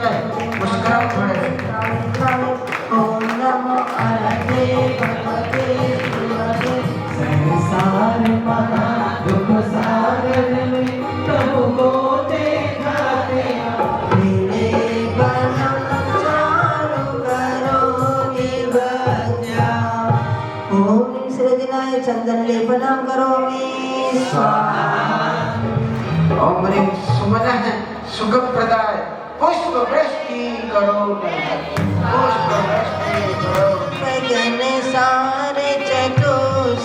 नाही पुष्कळ थोडे ओम नमो अरहते भगवते शिवाय संसार महा दुख सागर में तुमको देखा तेरे बनम चारु करोगे भक्त्या ओम सृजनाय चंदन लेपनम करोमि स्वाहा ओम ह्रीं सुमनः सुखप्रदाय पुष्प वृष्टि करो पुष्प वृष्टि करो गगन सारे चको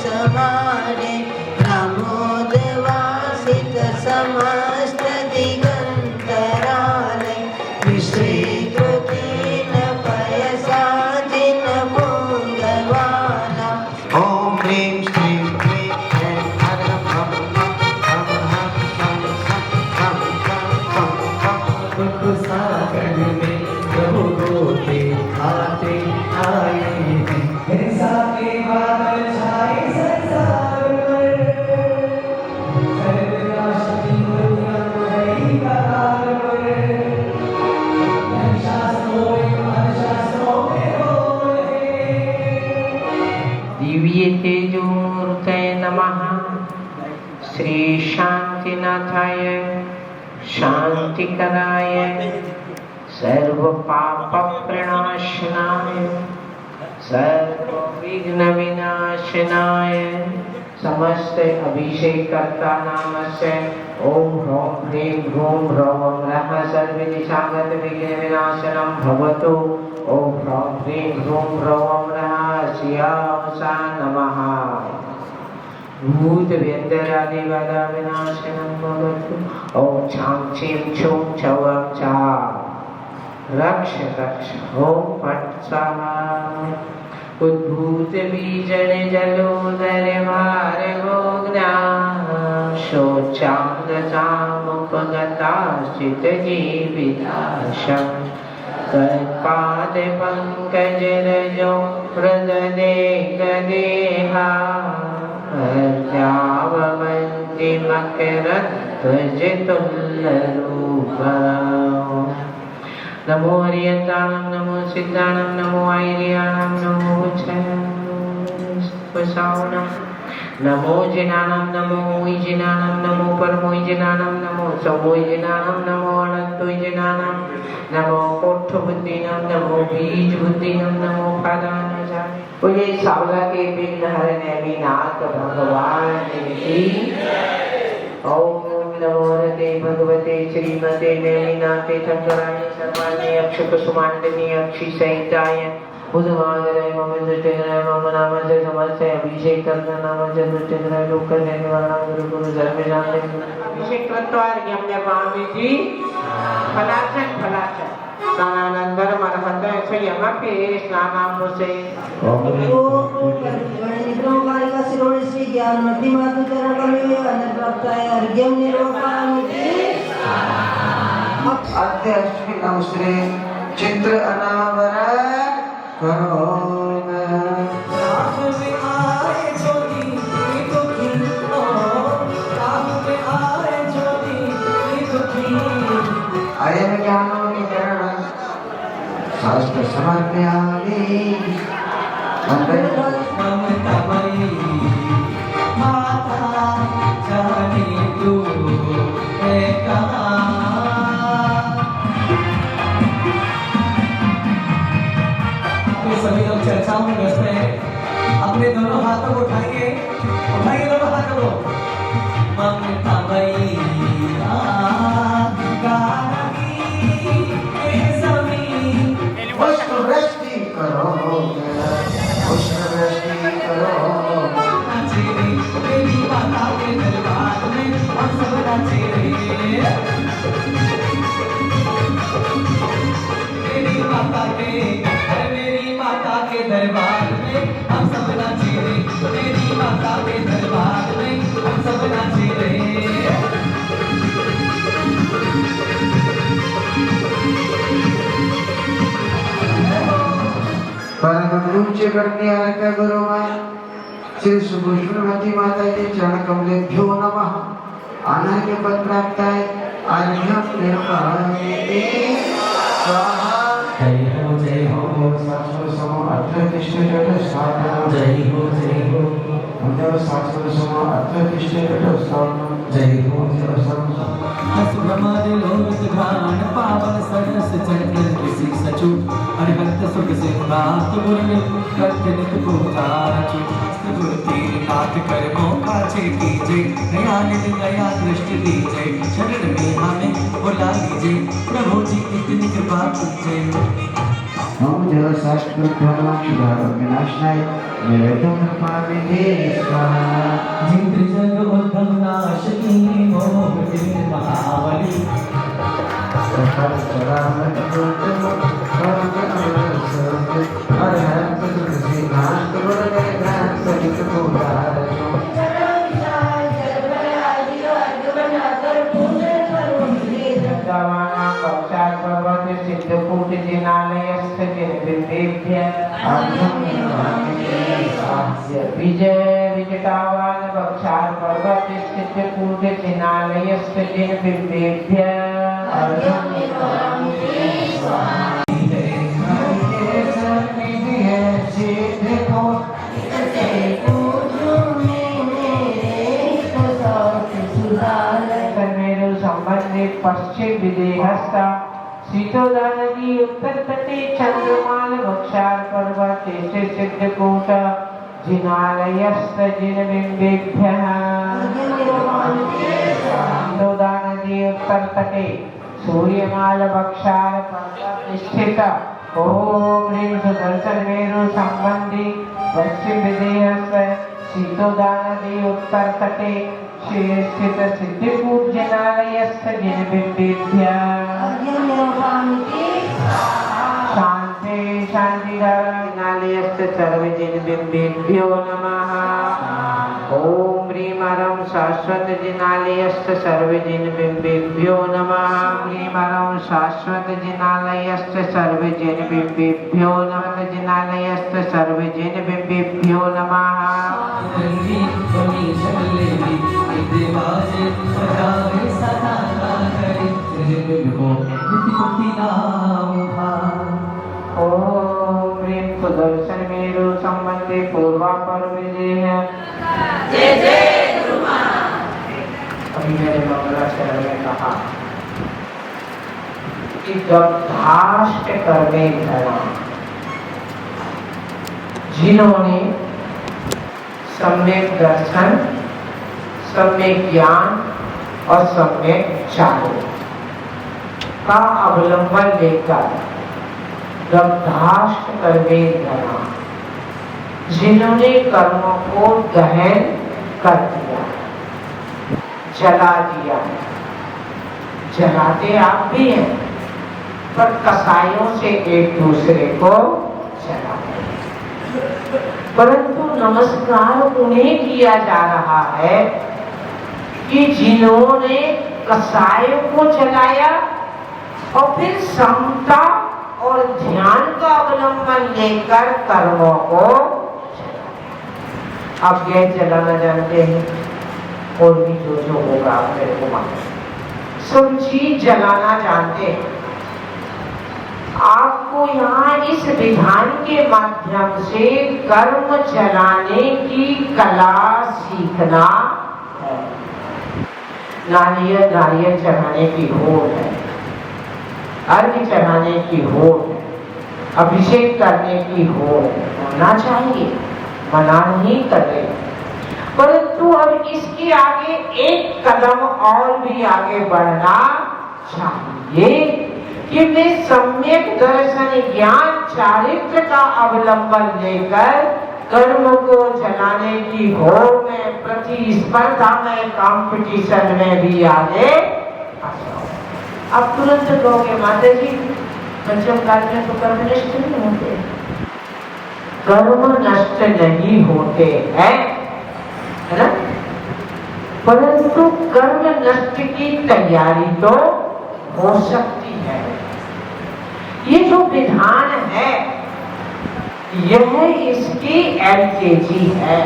समारे प्रमोदवासित समस्त दिगंतरालय विश्रीकृतेन पयसा जिन पुंगवाला ओम ह्रीं श्रीं क्लीं ऐं हरं हं दुख सागर में प्रभु को दिखाते आए हैं हिंसा के बादल छाए संसार पर सर्वनाश की दुनिया भरी करार पर शास्त्रों में हो दिव्य तेजोमूर्तये नमः श्री शांतिनाथाय शांतिकराय सर्व पाप प्रणाशनाय सर्व विघ्न विनाशनाय समस्त अभिषेक कर्ता नामस्य ओम ह्रौं ह्रीं ह्रूं ह्रौं रः सर्व दिशागत विघ्न विनाशनं भवतु ओम ह्रौं ह्रीं ह्रूं ह्रौं रः श्यामसा नमः भूत व्यंतरादि बाधा विनाशनं भवतु ओम छां छीं छूं छौं चा रक्ष रक्ष ओम फट् स्वाहा उद्भूत बीजन जलोदर मार्गो ज्ञान शोचांगतामुपगता चित जीविताशं कल्पाद पंकज रजो हृददेक देहा जाववन्ति मकरध्वजतुल्यरूपा नमो हरियन्तानं नमो सिद्धानं नमो ऐर्याणां नमो वसावनं नमो जिनानं नमो उइजिनानं नमो परमोइजिनानं नमो समोइजिनानं नमो अनन्तोइजिनानं नमो कोट्ठबुद्धिनं नमो बीजबुद्धिनं नमो पादानजाय बोले सावला के विघ्न हरने विनाथ भगवान की ओम नमो हरते भगवते श्रीमते नैमिनाथे शंकराय सर्वाणि अक्षकुसुमाण्डनि अक्षिसहिताय बुधवागराय मम दृष्टिग्रह मम नामस्य समस्य अभिषेक कर्ता नामस्य दृष्टिग्रह लोककल्याणवाणा गुरु गुरु धर्मशास्त्र अभिषेक कृत्वा यज्ञपामिति फलाचन फलाचन स्नानानंतरम् अर्हते संयमपि स्नानामुसे ओम निद्रोकारिका शिरोणि श्री ज्ञानमती मातु चरण कमले अनप्राप्ताय अर्घ्यं निरोपामिति अद्य अष्टमी नमस्ते चित्र अनावर करो अयम ज्ञानो निकरण शास्त्र समर्पयामि ममतामयी माता जाने तू है कहाँ तो सभी लोग चर्चाओं में व्यस्त हैं अपने दोनों हाथों को उठाइए उठाइए दोनों हाथों को ममतामयी पुष्प वृष्टि करो पुष्प वृष्टि करो मेरी माता के दरबार में हम सब नाचे मेरी माता के दरबार में हम सब नाचे मेरी माता के दरबार में हम सब नाचे परम पूज्य गण्य गुरुमा श्री सुभुष्णवती माता के चरण कमलेभ्यो नमः अनर्घ्य पद प्राप्ताय अर्घ्यं निर्वहते स्वाहा जय हो जय हो अन्य शास्त्र समा अर्थतिष्ठे उत्सव जय हो जय हमारे लोक घान पावन सरस चंदन किसी सचु अरिहंत सुख सिंहात मुरली करते नित को तारचु गुरु तीर नाथ कर मौका छे कीजे नया नित नया दृष्टि दीजे शरण में हमें बुला लीजिए प्रभु जी इतनी कृपा कीजिए हम जो शास्त्र धर्म सुधार विनाशनाय निवेदन पावे स्वाहा जिंद्र जग उद्धव नाश की मोह दिन महाबली सफल सलामत गुरु परम अमर सत्य अरहंत सुख सिद्धांत गुरु ज्ञान सहित पुराण सिद्धकूट जिनालयस्थ जिनबिंबेभ्य विजय विजटावान बक्षार पर्वत सिद्धकूट जिनालयस्थ जिनबिंबेभ्य संबंधित पश्चिम विदेहस्थ शीतोदा नदी उत्तर तटे चंद्रमाल वक्षार पर्वत से सिद्धकूट जिनालयस्थ जिनबिंबेभ्यः शीतोदा नदी उत्तर तटे सूर्यमाल वक्षार पर्वत स्थित ओम ह्रीं सुदर्शन मेरु संबंधी पश्चिम विदेहस्थ शीतोदा नदी उत्तर तटे स्थित सिद्धकूट जिनालयस्थ जिनबिंबेभ्यः शांति जिनालयस्थ सर्वे जिनबिंबेभ्यो नमः ओम ह्रीं अरं शाश्वत जिनालयस्थ सर्वे जिनबिंबेभ्यो नमः ह्रीं अरं शाश्वत जिनालयस्थ सर्वे जिनबिंबेभ्यो नमः जिनालयस्थ सर्वे जिनबिंबेभ्यो नमः ओम ह्रीं सुदर्शन मेरु संबंधी पूर्वापर विजय है जय जय गुरु अभी मेरे मंगलाचरण में कहा कि जब धाष्ट करने धरा जिन्होंने सम्यक दर्शन सम्यक ज्ञान और सम्यक चारों का अवलंबन लेकर जब धाष्ट करने धरा जिन्होंने कर्मों को गहन कर दिया जला दिया जलाते आप भी हैं पर कसाइयों से एक दूसरे को जलाते परंतु नमस्कार उन्हें किया जा रहा है कि जिन्होंने कसायों को जलाया और फिर समता और ध्यान का अवलंबन लेकर कर्मों को आप गैस जलाना जानते हैं और भी जो होगा आप मेरे को मालूम सब चीज जलाना जानते हैं आपको यहाँ इस विधान के माध्यम से कर्म जलाने की कला सीखना है नारियल चढ़ाने की होड़ है अर्घ्य चढ़ाने की होड़ है अभिषेक करने की होड़ होना चाहिए मना नहीं करे परंतु अब इसके आगे एक कदम और भी आगे बढ़ना चाहिए कि मैं सम्यक दर्शन ज्ञान चारित्र का अवलंबन लेकर कर्म को जलाने की होड़ में प्रतिस्पर्धा में कंपटीशन में भी आगे अब तुरंत कहोगे माता जी पंचम काल में तो कर्म नष्ट नहीं होते कर्म नष्ट नहीं होते हैं है ना परंतु कर्म नष्ट की तैयारी तो हो सकती है ये जो विधान है यह इसकी एलकेजी है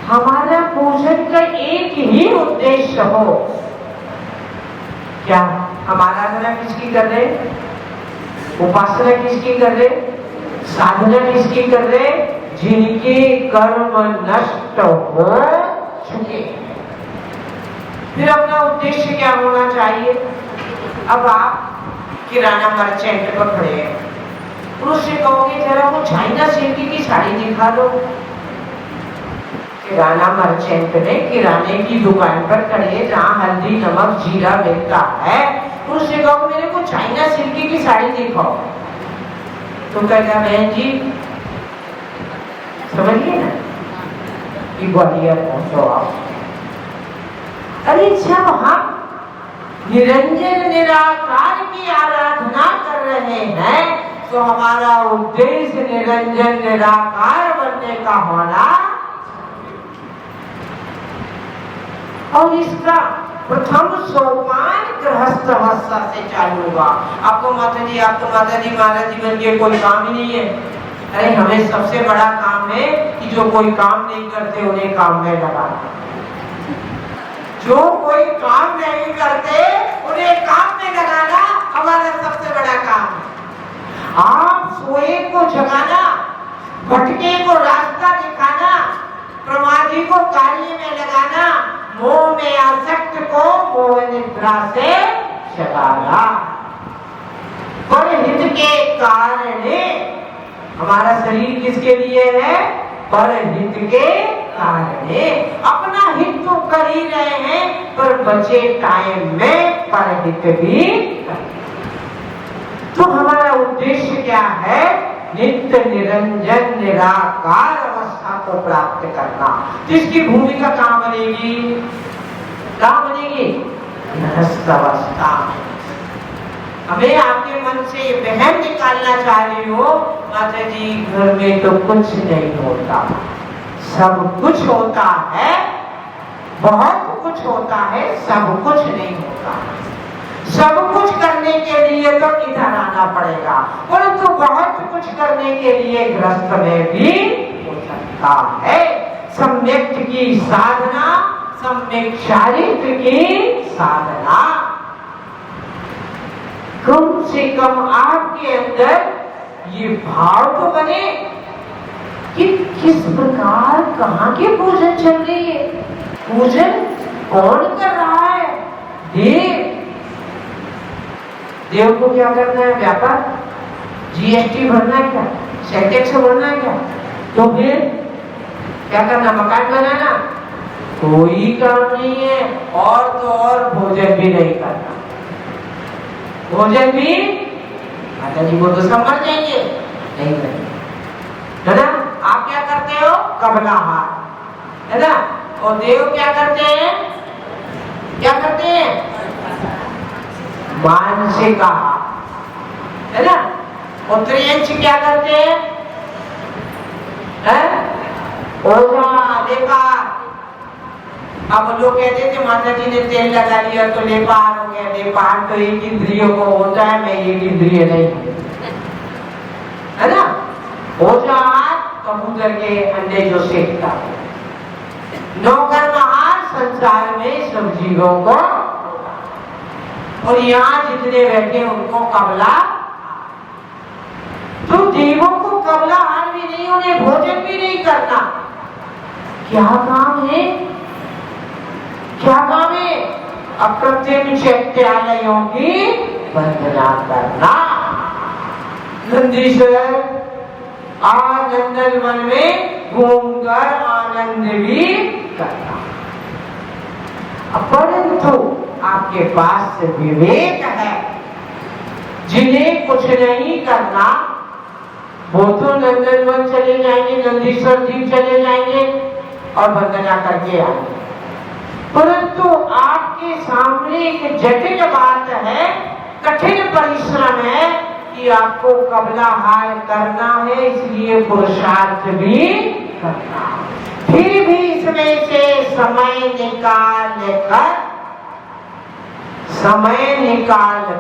हमारा पूजन का एक ही उद्देश्य हो क्या हम आराधना किसकी कर रहे उपासना किसकी कर रहे साधना किसकी कर रहे? जिनके कर्म नष्ट हो चुके हैं। फिर अपना उद्देश्य क्या होना चाहिए? अब आप किराना मर्चेंट पर खड़े हैं, उससे कहोगे जरा वो चाइना सिल्क की साड़ी दिखा दो। किराना मर्चेंट ने किराने की दुकान पर खड़े जहाँ हल्दी नमक जीरा मिलता है, उससे कहो मेरे को चाइना सिल्क की साड़ी दिखाओ, तो कहेगा बहन जी समझिए ना कि ग्वालियर पहुंचो आप। अरे जब हम निरंजन निराकार की आराधना कर रहे हैं तो हमारा उद्देश्य निरंजन निराकार बनने का होना, और इसका प्रथम सोपान गृहस्थ अवस्था से चालू हुआ। आपको माता जी महाराज जी बन के कोई काम ही नहीं है। अरे हमें सबसे बड़ा काम है कि जो कोई काम नहीं करते उन्हें काम में लगाना। जो कोई काम नहीं करते उन्हें काम में लगाना हमारा सबसे बड़ा काम है। आप सोए को जगाना, भटके को रास्ता दिखाना, प्रमादी को कार्य में लगाना, मोह में आसक्त को मोह निद्रा से जगाना। परहित के कारण हमारा शरीर किसके लिए है? परहित के कारण। अपना हित तो कर ही रहे हैं पर बचे टाइम में परहित भी कर। तो हमारा उद्देश्य क्या है? नित्य निरंजन निराकार अवस्था को प्राप्त करना। तो इसकी भूमिका कहाँ बनेगी? कहाँ बनेगी? गृहस्थ अवस्था। हमें आपके मन से ये वहम निकालना चाह रही हो माता जी घर में तो कुछ नहीं होता, सब कुछ होता है, बहुत कुछ होता है, सब कुछ नहीं होता। सब कुछ करने के लिए तो इधर आना पड़ेगा, परंतु बहुत कुछ करने के लिए गृहस्थ में भी हो सकता है। सम्यक की साधना, सम्यक चारित्र की साधना। कम से कम आपके अंदर ये भाव तो बने कि किस प्रकार कहाँ के पूजन चल रही है, पूजन कौन कर रहा है? देव को क्या करना है? व्यापार, जीएसटी भरना है क्या? सेल टैक्स भरना है क्या? तो फिर क्या करना? मकान बनाना? कोई काम नहीं है। और तो और भोजन भी नहीं करना। भोजन भी माता जी को तो सब मर जाएंगे, नहीं है ना? आप क्या करते हो? कबलाहार, है ना? और देव क्या करते हैं? क्या करते हैं? मानसिक आहार, है ना? और त्रियंश क्या करते हैं? ओझा लेपार। अब लोग कहते थे माता जी ने तेल लगा लिया तो लेपार हो गया। लेपार तो एक इंद्रियों को होता है, मैं एक इंद्रिय नहीं, है ना? ओझा कबूतर के अंडे जो सेकता है। नौकर महार संसार में सब जीवों को, और यहाँ जितने बैठे उनको कबला। तो देवों को कबला हार भी नहीं, उन्हें भोजन भी नहीं करना। क्या काम है? क्या काम है? अप्रतिम चैत्यालयों की वंदना करना। नंदीश्वर आनंदन वन में घूमकर आनंद भी करना। परंतु आपके पास विवेक है, जिन्हें कुछ नहीं करना वो तो नंदनवन चले जाएंगे, नंदीश्वर द्वीप चले जाएंगे और वंदना करके आएंगे। परंतु आपके सामने एक जटिल बात है, कठिन परिश्रम है कि आपको कबलाहार करना है, इसलिए पुरुषार्थ भी करना। फिर भी इसमें से समय निकाल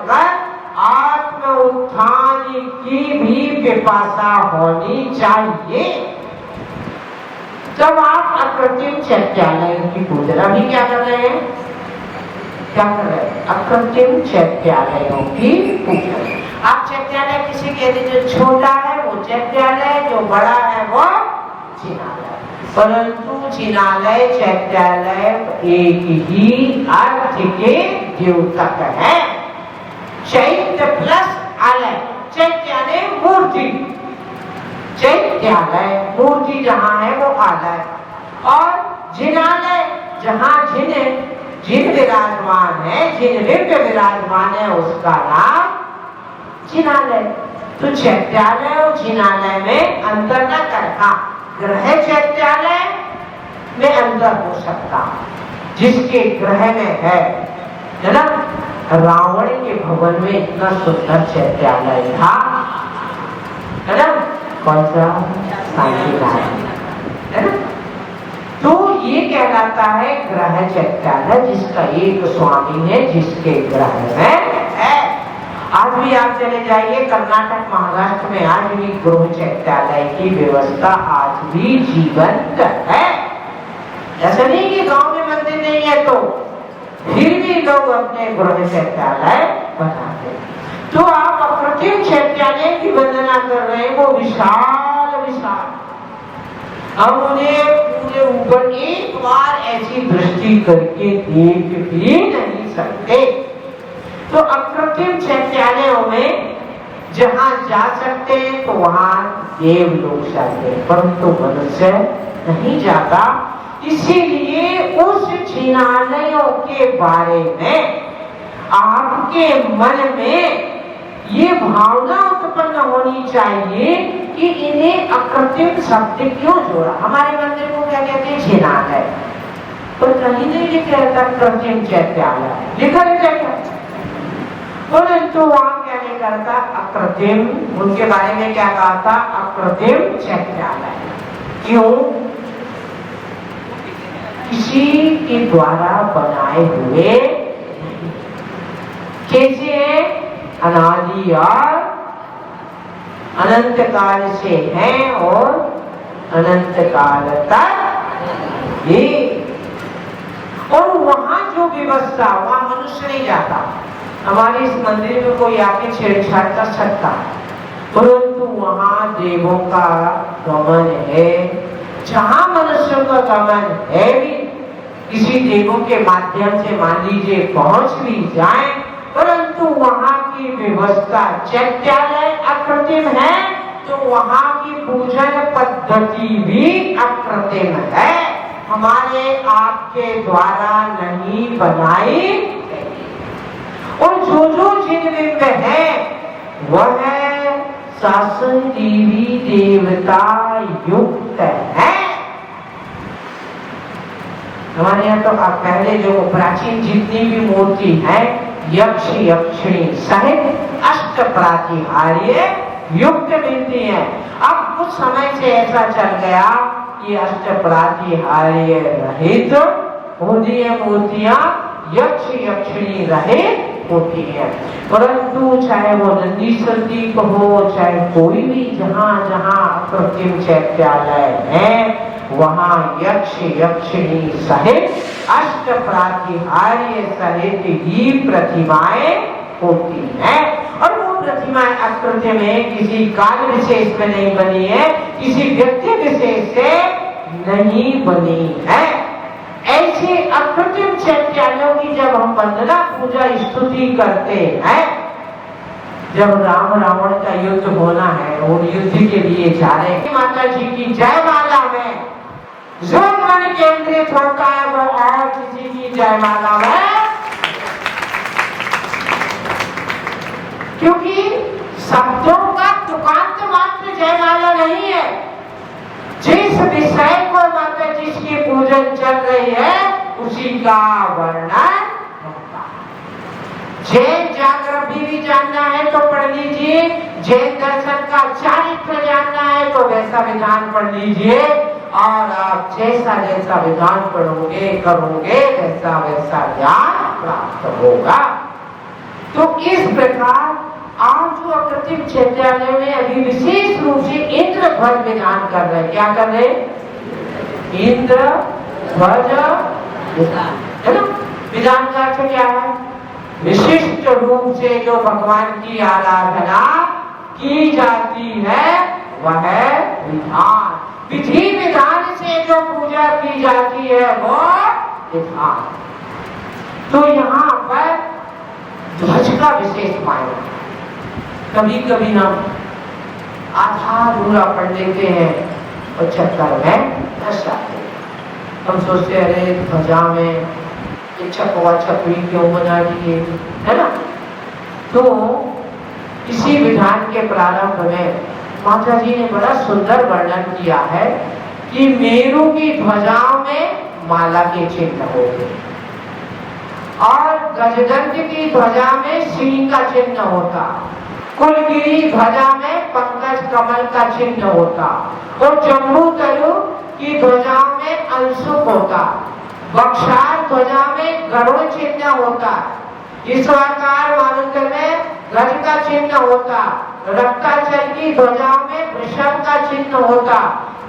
कर आत्म उत्थान की भी पिपासा होनी चाहिए। जब आप अकृत्रिम चैत्यालय की पूजा, अभी क्या कर रहे हैं? क्या कर रहे हैं? अकृत्रिम चैत्यालयों की पूजा। आप चैत्यालय किसी कहते जो छोटा है वो वो चैत्यालय, जो बड़ा है वो जिनालय। परंतु जिनालय चैत्यालय एक ही अर्थ के द्योतक है। चैत्य प्लस आलय, चैत्यालय मूर्ति, चैत्यालय मूर्ति जहाँ है वो आलय, और जिनालय जहाँ जिन विराजमान है, जिन दिव्य विराजमान है, उसका नाम जिनालय। तो चैत्यालय और जिनालय में अंतर न करना। ग्रह चैत्यालय में अंतर हो सकता, जिसके ग्रह में है ना। रावण के भवन में इतना सुंदर चैत्यालय था, है ना, कौन सा, शांतिनारायण, है ना। तो ये कहलाता है ग्रह चैत्यालय, जिसका एक स्वामी है, जिसके ग्रह में है। आज भी आप चले जाइए कर्नाटक महाराष्ट्र में, आज भी गृह चैत्यालय की व्यवस्था आज भी जीवंत है। ऐसा नहीं कि गांव में मंदिर नहीं है, तो फिर भी लोग अपने गृह चैत्यालय बनाते। तो आप अप्रतिम चैत्यालय की वंदना कर रहे हैं, वो विशाल विशाल, हम उन्हें पूरे ऊपर एक बार ऐसी दृष्टि करके देख भी नहीं सकते। तो अप्रतिम चैत्यालयों में जहाँ जा सकते हैं तो वहाँ देव लोग जाते हैं, परंतु मनुष्य नहीं जाता। इसीलिए उस जिनालयों के बारे में आपके मन में ये भावना उत्पन्न होनी चाहिए कि इन्हें अकृत्रिम शब्द क्यों जोड़ा। हमारे मंदिर को क्या कहते हैं, जिनालय, पर कहीं नहीं लिखा रहता कृत्रिम चैत्यालय, लिखा रहता क्या, परंतु वहां क्या नहीं करता, अकृत्रिम, उनके बारे में क्या कहा था, अकृत्रिम चैत्यालय। क्यों, किसी के द्वारा बनाए हुए, कैसे है, अनादि और अनंत काल से हैं और अनंत काल तक ये। और वहां जो व्यवस्था, वहां मनुष्य नहीं जाता। हमारे इस मंदिर में कोई आके छेड़छाड़ कर सकता, परंतु वहां देवों का गमन है। जहां मनुष्यों का गमन है भी, किसी देवों के माध्यम से मान लीजिए पहुंच भी जाए, परंतु वहां की व्यवस्था, चैत्यालय अकृत्रिम है तो वहां की पूजन पद्धति भी अकृत्रिम है, हमारे आपके द्वारा नहीं बनाई। और जो जिनबिंब है वह शासन देवी देवता युक्त है। हमारे यहाँ तो पहले जो प्राचीन जितनी भी मूर्ति है, यक्ष यक्षिणी सहित अष्ट प्रातिहार्य युक्त मिलती है। अब कुछ समय से ऐसा चल गया कि अष्ट प्रातिहार्य रहित होती है मूर्तियां, यक्ष यक्षिणी रहित होती है। परंतु चाहे वो नंदीश्वर दीप हो, चाहे कोई भी, जहाँ जहाँ अकृत्रिम चैत्यालय है वहाँ यक्ष यक्षिणी सहित अष्ट प्रातिहार्य सहित ही प्रतिमाएं होती हैं। और वो प्रतिमाएं अकृत्रिम में किसी काल विशेष में नहीं बनी है, किसी व्यक्ति विशेष से नहीं बनी है। ऐसे अकृत्रिम चैत्यालयों की जब हम वंदना पूजा स्तुति करते हैं, जब राम रावण का युद्ध होना है, वो युद्ध के लिए जा रहे हैं, माता जी की जयमाला में जो मन केंद्रित होता है वो और किसी की जयमाला में, क्योंकि शब्दों का तुकांत मात्र जयमाला नहीं है। जिस विषय को माता जिसकी पूजन चल रही है उसी का वर्णन होता है। जैन जागृति भी जानना है तो पढ़ लीजिए, जैन दर्शन का चारित्र जानना है तो वैसा विधान पढ़ लीजिए, और आप जैसा जैसा विधान पढ़ोगे करोगे वैसा वैसा ज्ञान प्राप्त होगा। तो इस प्रकार आप जो अकृत्रिम चैत्यालय में अभी विशेष रूप से इंद्र ध्वज विधान कर रहे हैं, क्या कर रहे हैं, इंद्र ध्वज है ना। विधान का अर्थ क्या है, विशिष्ट रूप से जो भगवान की आराधना की जाती है वह विधान। विधि विधान से जो पूजा की जाती है वो विधान। तो यहाँ पर ध्वज का विशेष मायना। कभी कभी हम आधा अधूरा पढ़ लेते हैं और चक्कर में फंस जाते हैं। हम सोचते हैं अरे ध्वजा में छपवा छपरी क्यों बना दिए, है ना। तो इसी विधान के प्रारंभ में माता जी ने बड़ा सुंदर वर्णन किया है कि मेरू की ध्वजाओं में माला के चिन्ह होते और गजदंड की ध्वजा में सिंह का चिन्ह होता, कुलगिरी ध्वजा में पंकज कमल का चिन्ह होता और जम्बू तरु की ध्वजा में अंशुक होता, बक्सार ध्वजा में गरुड़ चिन्ह होता, ईश्वरकार मारुत में गज का चिन्ह होता, रक्ताचल की ध्वजा में वृषभ का चिन्ह होता,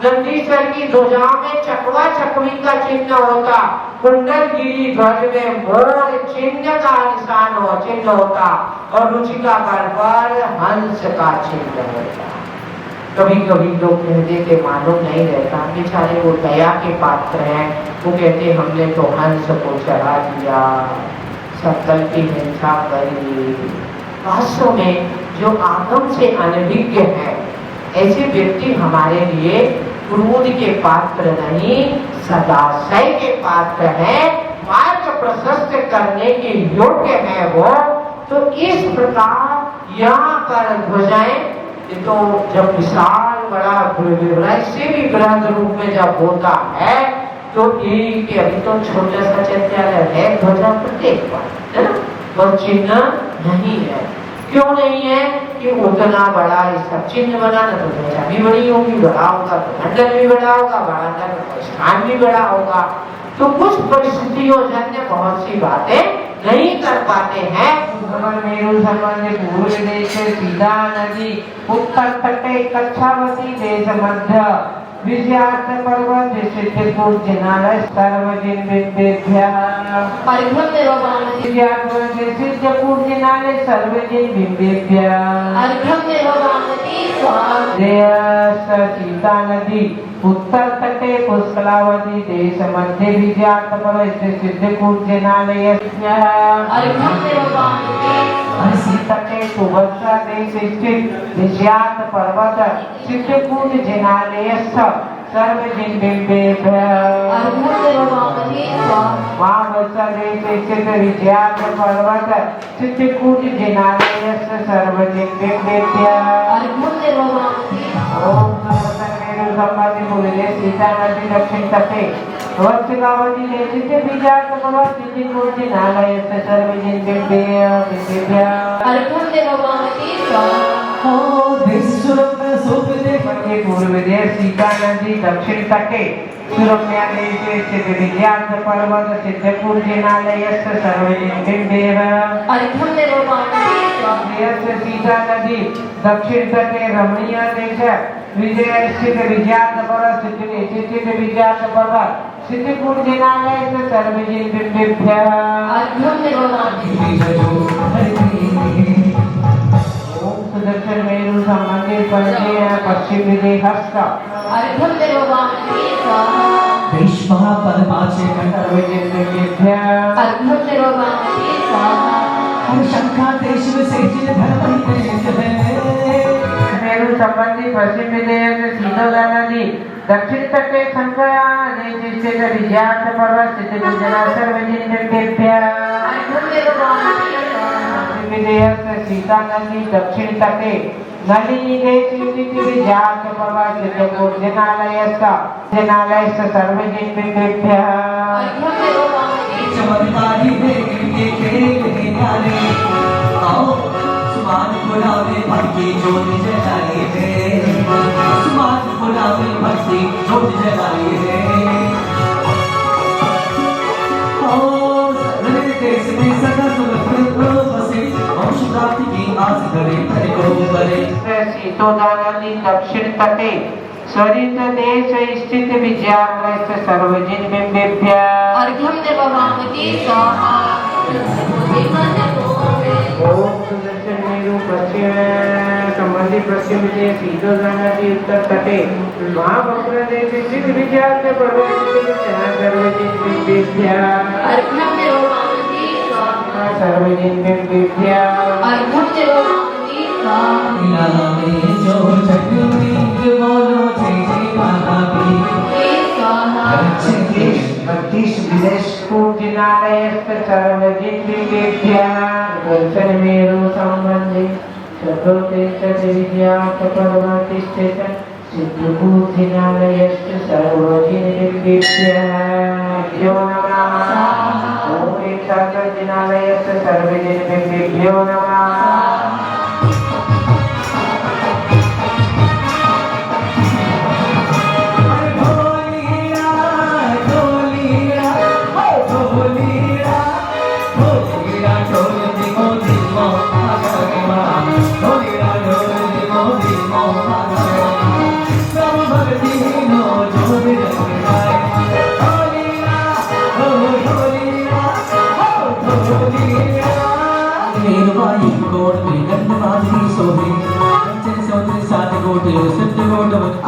नंदीश्वर की ध्वजा में चकवा चकवी का चिन्ह होता, कुंडलगिरी ध्वज में मोर चिन्ह का चिन्ह होता और रुचिका पर हंस का चिन्ह होता। कभी कभी लोग कहते कि मालूम नहीं रहता, बेचारे वो दया के पात्र हैं, वो कहते हमने तो हंस को चढ़ा दिया, सकल की हिंसा करी। वास्तव में जो आगम से अनभिज्ञ है ऐसे व्यक्ति हमारे लिए क्रोध के पात्र नहीं, सदाशय के पात्र है, मार्ग प्रशस्त करने के योग्य है वो। तो इस प्रकार यहाँ पर ध्वजाएं तो जब विशाल बड़ा से भी बृहद रूप में जब होता है तो एक अभी तो छोटा सा चैत्यालय है ध्वजा प्रत्येक पर, है ना, और चिन्ह नहीं है। क्यों नहीं है कि उतना बड़ा इसका चिन्ह बनाना तो ध्वजा भी बड़ी होगी, बड़ा होगा तो मंडल भी बड़ा होगा, बड़ा तो स्थान भी बड़ा होगा। तो कुछ परिस्थितियों जन्य बहुत सी बातें नहीं कर पाते हैं। मेरु संबंधी पूर्व देश सीधा नदी, उत्तर तटे कच्छावती देश मध्य, विजयार्थ पर्वत सिद्धपुर जिनालय सर्वजिन बिंबेभ्यः। सिद्धपुर जिनालय सर्वजिन बिंबेभ्यः। सीता नदी, उत्तर तटे पुष्कलावती देश मध्य, विजयार्थ पर्वत सिद्धपुर जिनालय तटे सुभद्रा देश स्थित विजयार्थ पर्वत सिद्धकूट जिनालय सर्वजिन बिंबेभ्यः। महावत्सा देश स्थित विजयार्थ पर्वत सिद्धकूट जिनालय सर्वजिन बिंबेभ्यः। ओम संबंधी बोले सीता नदी दक्षिण तटे वत्सलावती देश स्थित विजयार्थ पर्वत सिद्धकूट जिनालय सर्वजिन बिंबेभ्यः। पूर्व देश सीता नदी दक्षिण तटे सुरम्या देश स्थित विजयार्थ पर्वत सिद्धपुर जिनालय सर्वजिन बिंबेभ्यः। सीता नदी दक्षिण तटे रमणीय देश विजय स्थित विजयार्थ पर्वत स्थित विजयार्थ पर्वत सिद्धपुर जिनालय सर्वजिन बिंबेभ्यः। दक्षिण मेरु संबंधी पश्चिम विदेह मेरु संबंधी पश्चिम विदेह सीतोदा नदी दक्षिण तटे संकया देश स्थित विजयार्थ पर्वत स्थित सर्वजिन बिंबेभ्यः। सीता नदी दक्षिण तटे नलिनी देश स्थित विजयार्थ पर्वत सिद्धपुर जिनालय सर्वजिन बिंबेभ्यः। सीतोदा नदी दक्षिण तटे सरित देश स्थित विजयार्थ सर्वजिन बिंबेभ्यः। ओम दक्षिण मेरु पश्चिम संबंधी पश्चिम दिशे सीधो गंगा जी उत्तर तटे महाभद्र देश सिद्ध विद्या से प्रवेश सर्वजिन विद्या अर्घ्यं रोमावती स्वाहा सर्वजिन विद्या अर्घ्यं रोमावती स्वाहा दुनिया में जो जगमीत बोलो जय जय महावीर हे स्वाहा 32 विदेश पूजनालयस्थ सर्वजिन विद्या दर्शन मेरु संबंधी चतुर्थे विद्या परवर्तिष्ठित सिद्ध पूजनालयस्थ सर्वजिन विद्या यो नमः ओम एक सर्वजिनालयस्थ सर्वजिन विद्यो नमः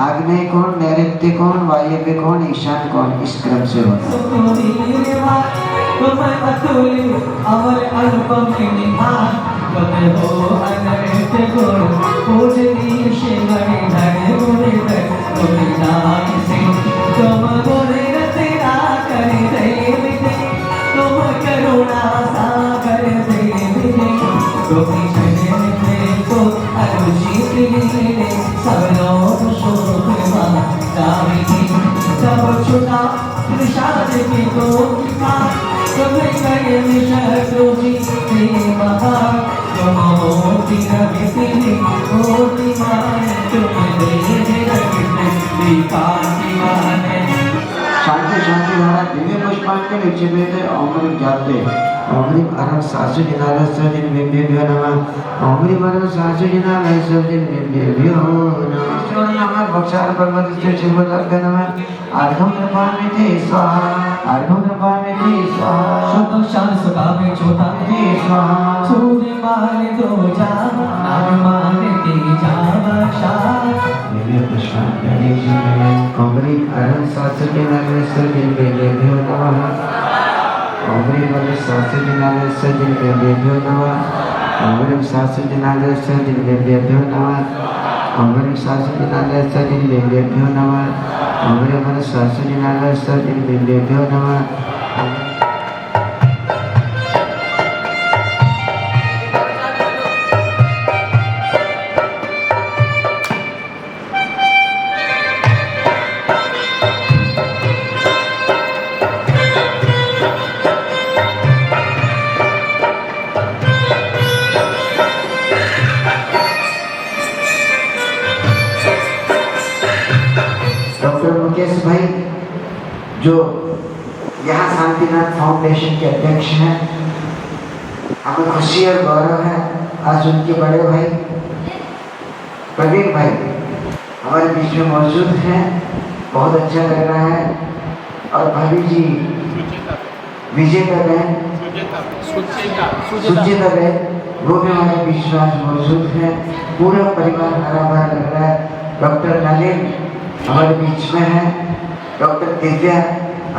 आग्नेय कौन, नैऋत्य कौन, वायव्य कौन, ईशान कौन, इस क्रम से होता शांति शांति महाराज दिव्य पुष्पांजलि नीचे बैठे अमृत जाते अमृत अरम सासु जिनालय सर्जन विभ्यो नमः अमृत अरम सासु जिनालय सर्जन विभ्यो नमः श्री नमः भक्षार पर्वत से शिवदर्ग नमः अर्घम नपामिते स्वाहा अर्घम नपामिते स्वाहा शुद्ध शान सदा में छोटा ते स्वाहा सूर्य माने तो जावा नाम माने ती जावा शाह दिव्य पुष्पांजलि अमृत अरम सासु जिनालय सर्जन विभ्यो नमः अमृत अरम सासु जिनालय सर्जन विभ्यो नमः अमृत सासु जिनालय सर्जन विभ्यो नमः अमृत सासु जिनालय सर्जन विभ्यो नमः अमृत सासु जिनालय सर्जन विभ्यो नमः डॉक्टर मुकेश भाई जो यहाँ शांतिनाथ फाउंडेशन के अध्यक्ष हैं, हमें खुशी और गौरव है आज उनके बड़े भाई प्रवीण भाई हमारे बीच में मौजूद हैं। बहुत अच्छा लग रहा है। और भाभी जी विजेता बहन सुचिता बहन वो भी हमारे बीच में आज मौजूद है। पूरा परिवार हरा भरा लग रहा है। डॉक्टर नलिन हमारे बीच में है। डॉक्टर दिव्या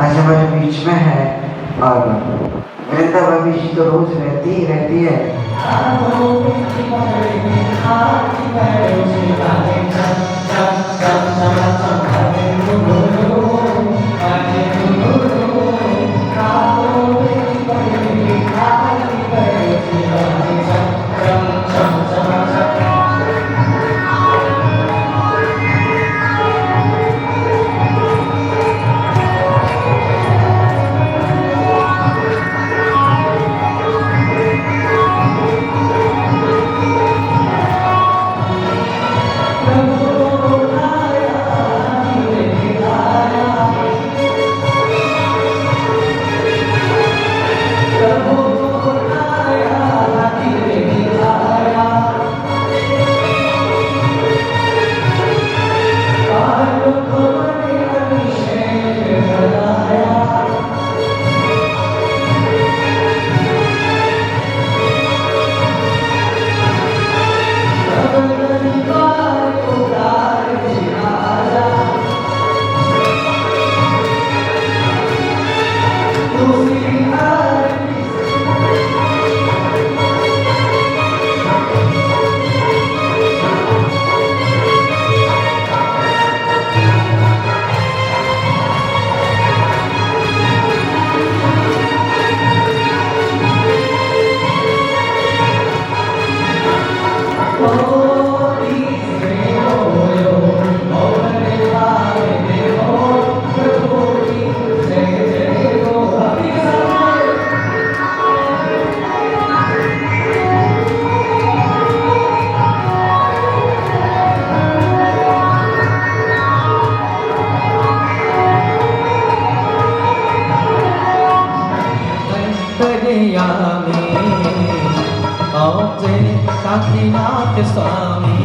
आज हमारे बीच में है। और वृंदा भाभी जी तो रोज रहती ही रहती है। काशीनाथ स्वामी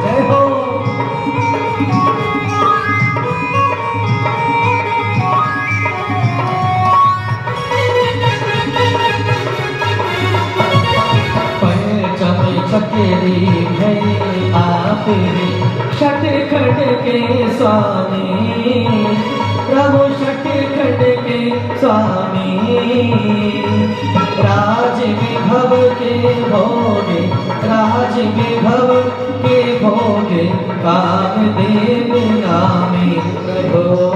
जय हो। पंचम चकेरी है आप छठ खंड के स्वामी, प्रभु छठ खंड के स्वामी। राज विभव के भोगे, राज विभव के भोगे, कामदेव नामी प्रभो।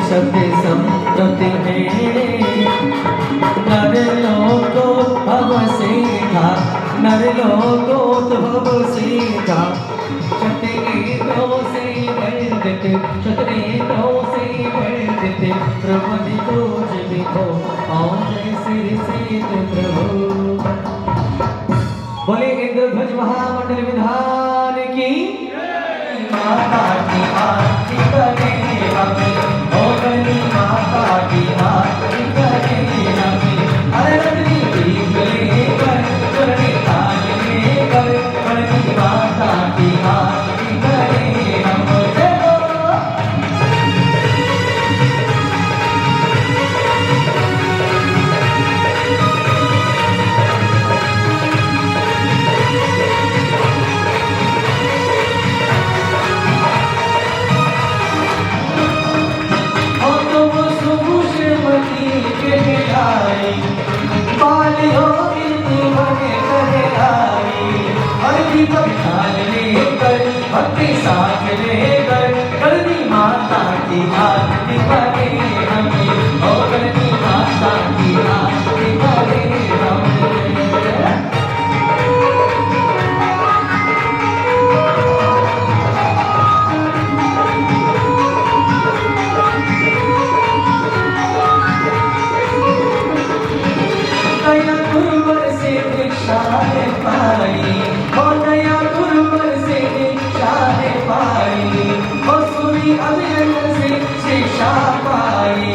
शब्द संतति है नर लोको भव सीधा, नर लोको भव सीधा। शतनेत्रो से वर्धित, शतनेत्रो से वर्धित, प्रभु तुझ विभो और सिर से प्रभु। बोले इंद्रध्वज महामंडल विधान की माता की आरती करे हमें, ओ गणी माता की आरती करे हमें। अरे रजनी दीप लेकर, चरणी ताज लेकर, गणी माता की आरती करे हम। जय हो। भक्ति साथ लेकर करनी माता की आरती करे हमें, और करनी माता की आरती करे हमें। नया गुरुवर से दीक्षा पाई, और नया गुरुवर से दीक्षा पाई, और सुनी अभिनंदन से शिक्षा पाई,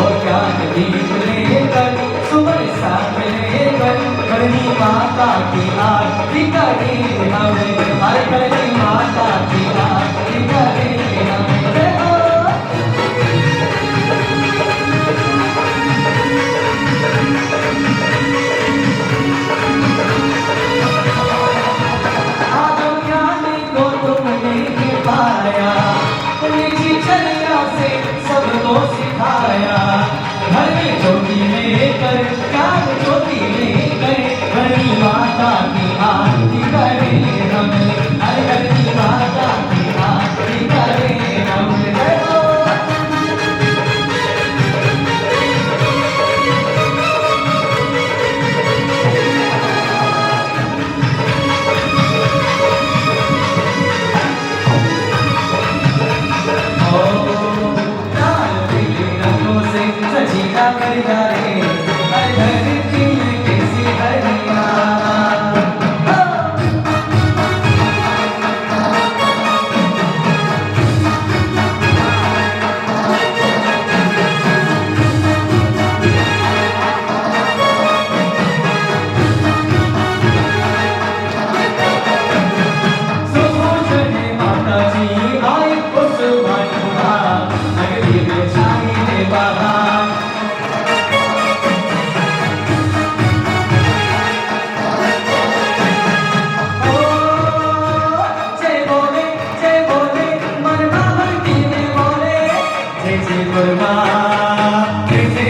और ज्ञान दीप लेकर सुबह साथ लेकर करनी माता की आरती करे हमें, हर करनी माता की आरती करे हमें। जय हो। पाया निजी चर्या से सबको सिखाया, घर में ज्योति लेकर, ज्ञान ज्योति लेकर, करनी माता की आरती करे हमें, हर करनी माता की आरती करे हमें। जय हो। कर जा रे हर धरती में कैसी हरिया। सुबह माता जी आए उस भानुआ, नगरी में छाई दे बहार। जय जय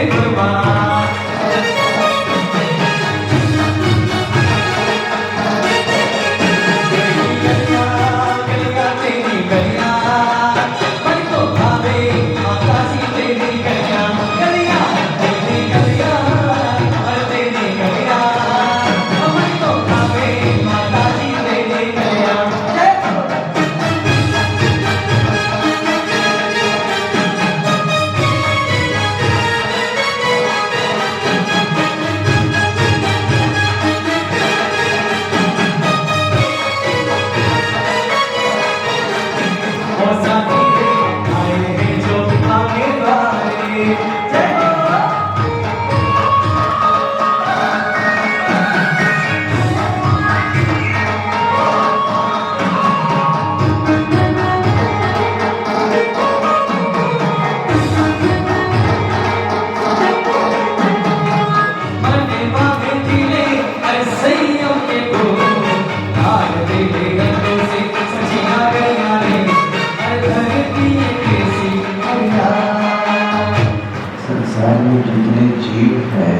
संसार में जितने जीव हैं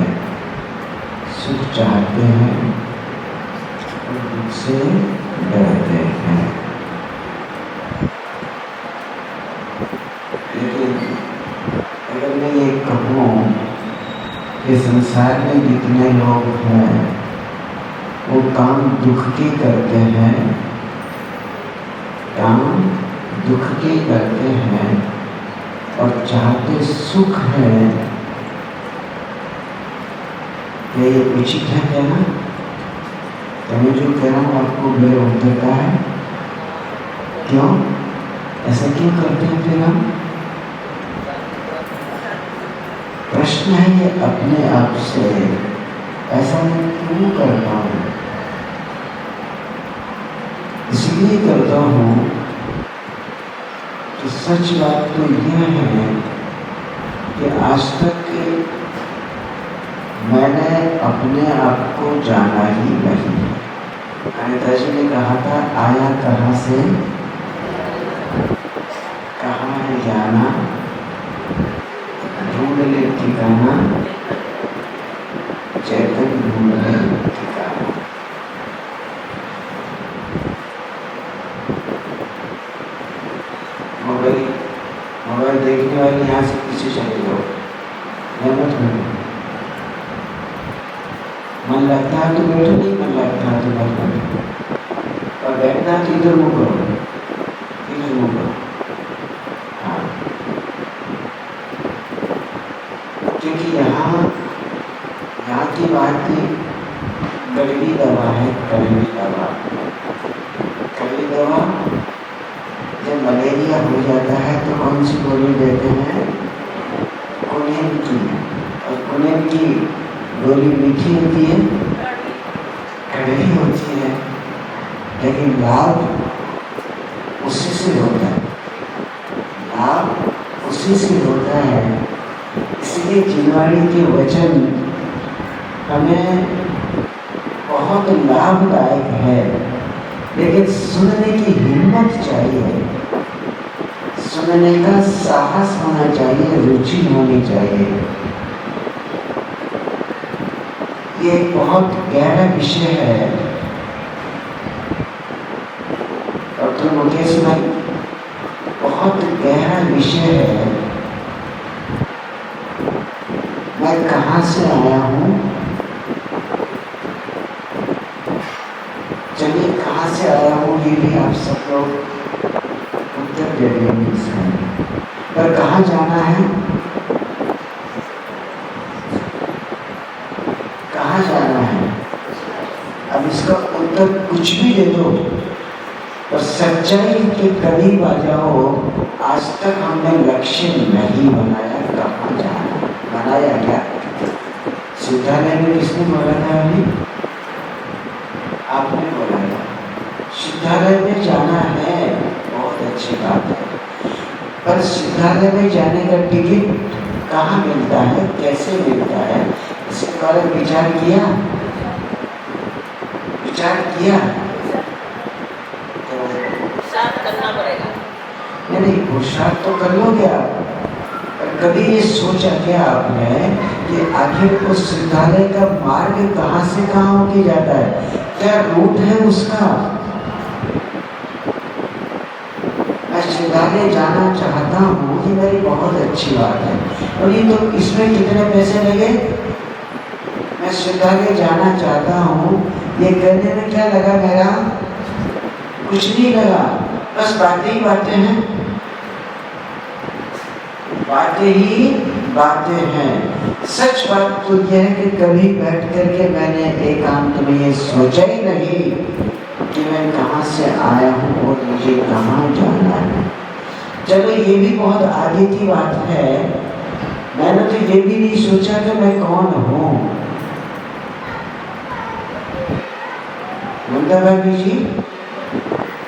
सुख चाहते हैं और दुख से डरते हैं। लेकिन अगर मैं ये कहूँ कि संसार में जितने लोग हैं वो काम दुख के करते हैं, काम दुख के करते हैं और चाहते सुख है, क्या ये उचित है कहना? तो मैं जो कह रहा हूँ आपको मेरे उत्तर का है। क्यों ऐसा क्यों करते हैं फिर हम? प्रश्न है ये अपने आप से, ऐसा मैं क्यों करता हूँ? इसलिए करता हूँ कि सच बात तो यह है कि आज तक मैंने अपने आप को जाना ही नहीं। अनिता जी ने कहा था आया कहाँ से, कहाँ है जाना, ढूंढ ले ठिकाना, चैतन ढूंढ ले ठिकाना। मोबाइल देखने वाले यहाँ से पीछे चले जाओ, मत बैठो। मन लगता है तो बैठो, नहीं मन लगता है तो मत बैठो। और बैठना है तो इधर मुँह करो, इधर मुँह करो। हाँ, क्योंकि यहाँ की बात कड़वी दवा है, कड़वी दवा। कड़वी दवा जब मलेरिया हो जाता है तो कौन सी गोली देते हैं? कुनेम की। और कुनेम की गोली मीठी होती है, कड़वी होती है, लेकिन लाभ उसी से होता है, लाभ उसी से होता है। इसलिए जिनवाणी के वचन हमें बहुत लाभदायक है, लेकिन सुनने की हिम्मत चाहिए, सुनने का साहस होना चाहिए, रुचि होनी चाहिए। ये बहुत गहरा विषय है डॉक्टर मुकेश भाई, बहुत गहरा विषय है। मैं कहाँ से आया हूँ, चलिए कहाँ से आया हूँ ये भी आप सब लोग उत्तर दे देंगे इसमें। पर कहाँ जाना है, कहाँ जाना है, अब इसका उत्तर कुछ भी दे दो और सच्चाई के करीब आ जाओ। आज तक हमने लक्ष्य नहीं बनाया कहाँ जाना, बनाया क्या? सिद्धालय में किसने बोला था अभी? आपने बोला था सिद्धालय में जाना है, बहुत अच्छी बात है। पर सिद्धालय में जाने का टिकट कहाँ मिलता है, कैसे मिलता है, इसके बारे में विचार किया? विचार किया? करना पड़ेगा। नहीं, पुरुषार्थ तो कर लोगे आप, पर कभी ये सोचा क्या आपने कि आखिर उस सिद्धालय का मार्ग कहाँ से कहाँ होके जाता है, क्या रूट है उसका? मैं सिद्धालय जाना चाहता हूँ, ये मेरी बहुत अच्छी बात है। और ये तो इसमें कितने पैसे लगे? मैं सिद्धालय जाना चाहता हूँ, ये करने में क्या लगा मेरा? कुछ नहीं लगा, बस बातें ही बातें हैं, बातें ही बातें हैं। सच बात तो यह है कि कभी बैठ करके मैंने एकांत में ये सोचा ही नहीं कि मैं कहाँ से आया हूँ और मुझे कहाँ जाना है। चलो ये भी बहुत आगे की बात है, मैंने तो ये भी नहीं सोचा कि मैं कौन हूँ। ममता भाभी जी,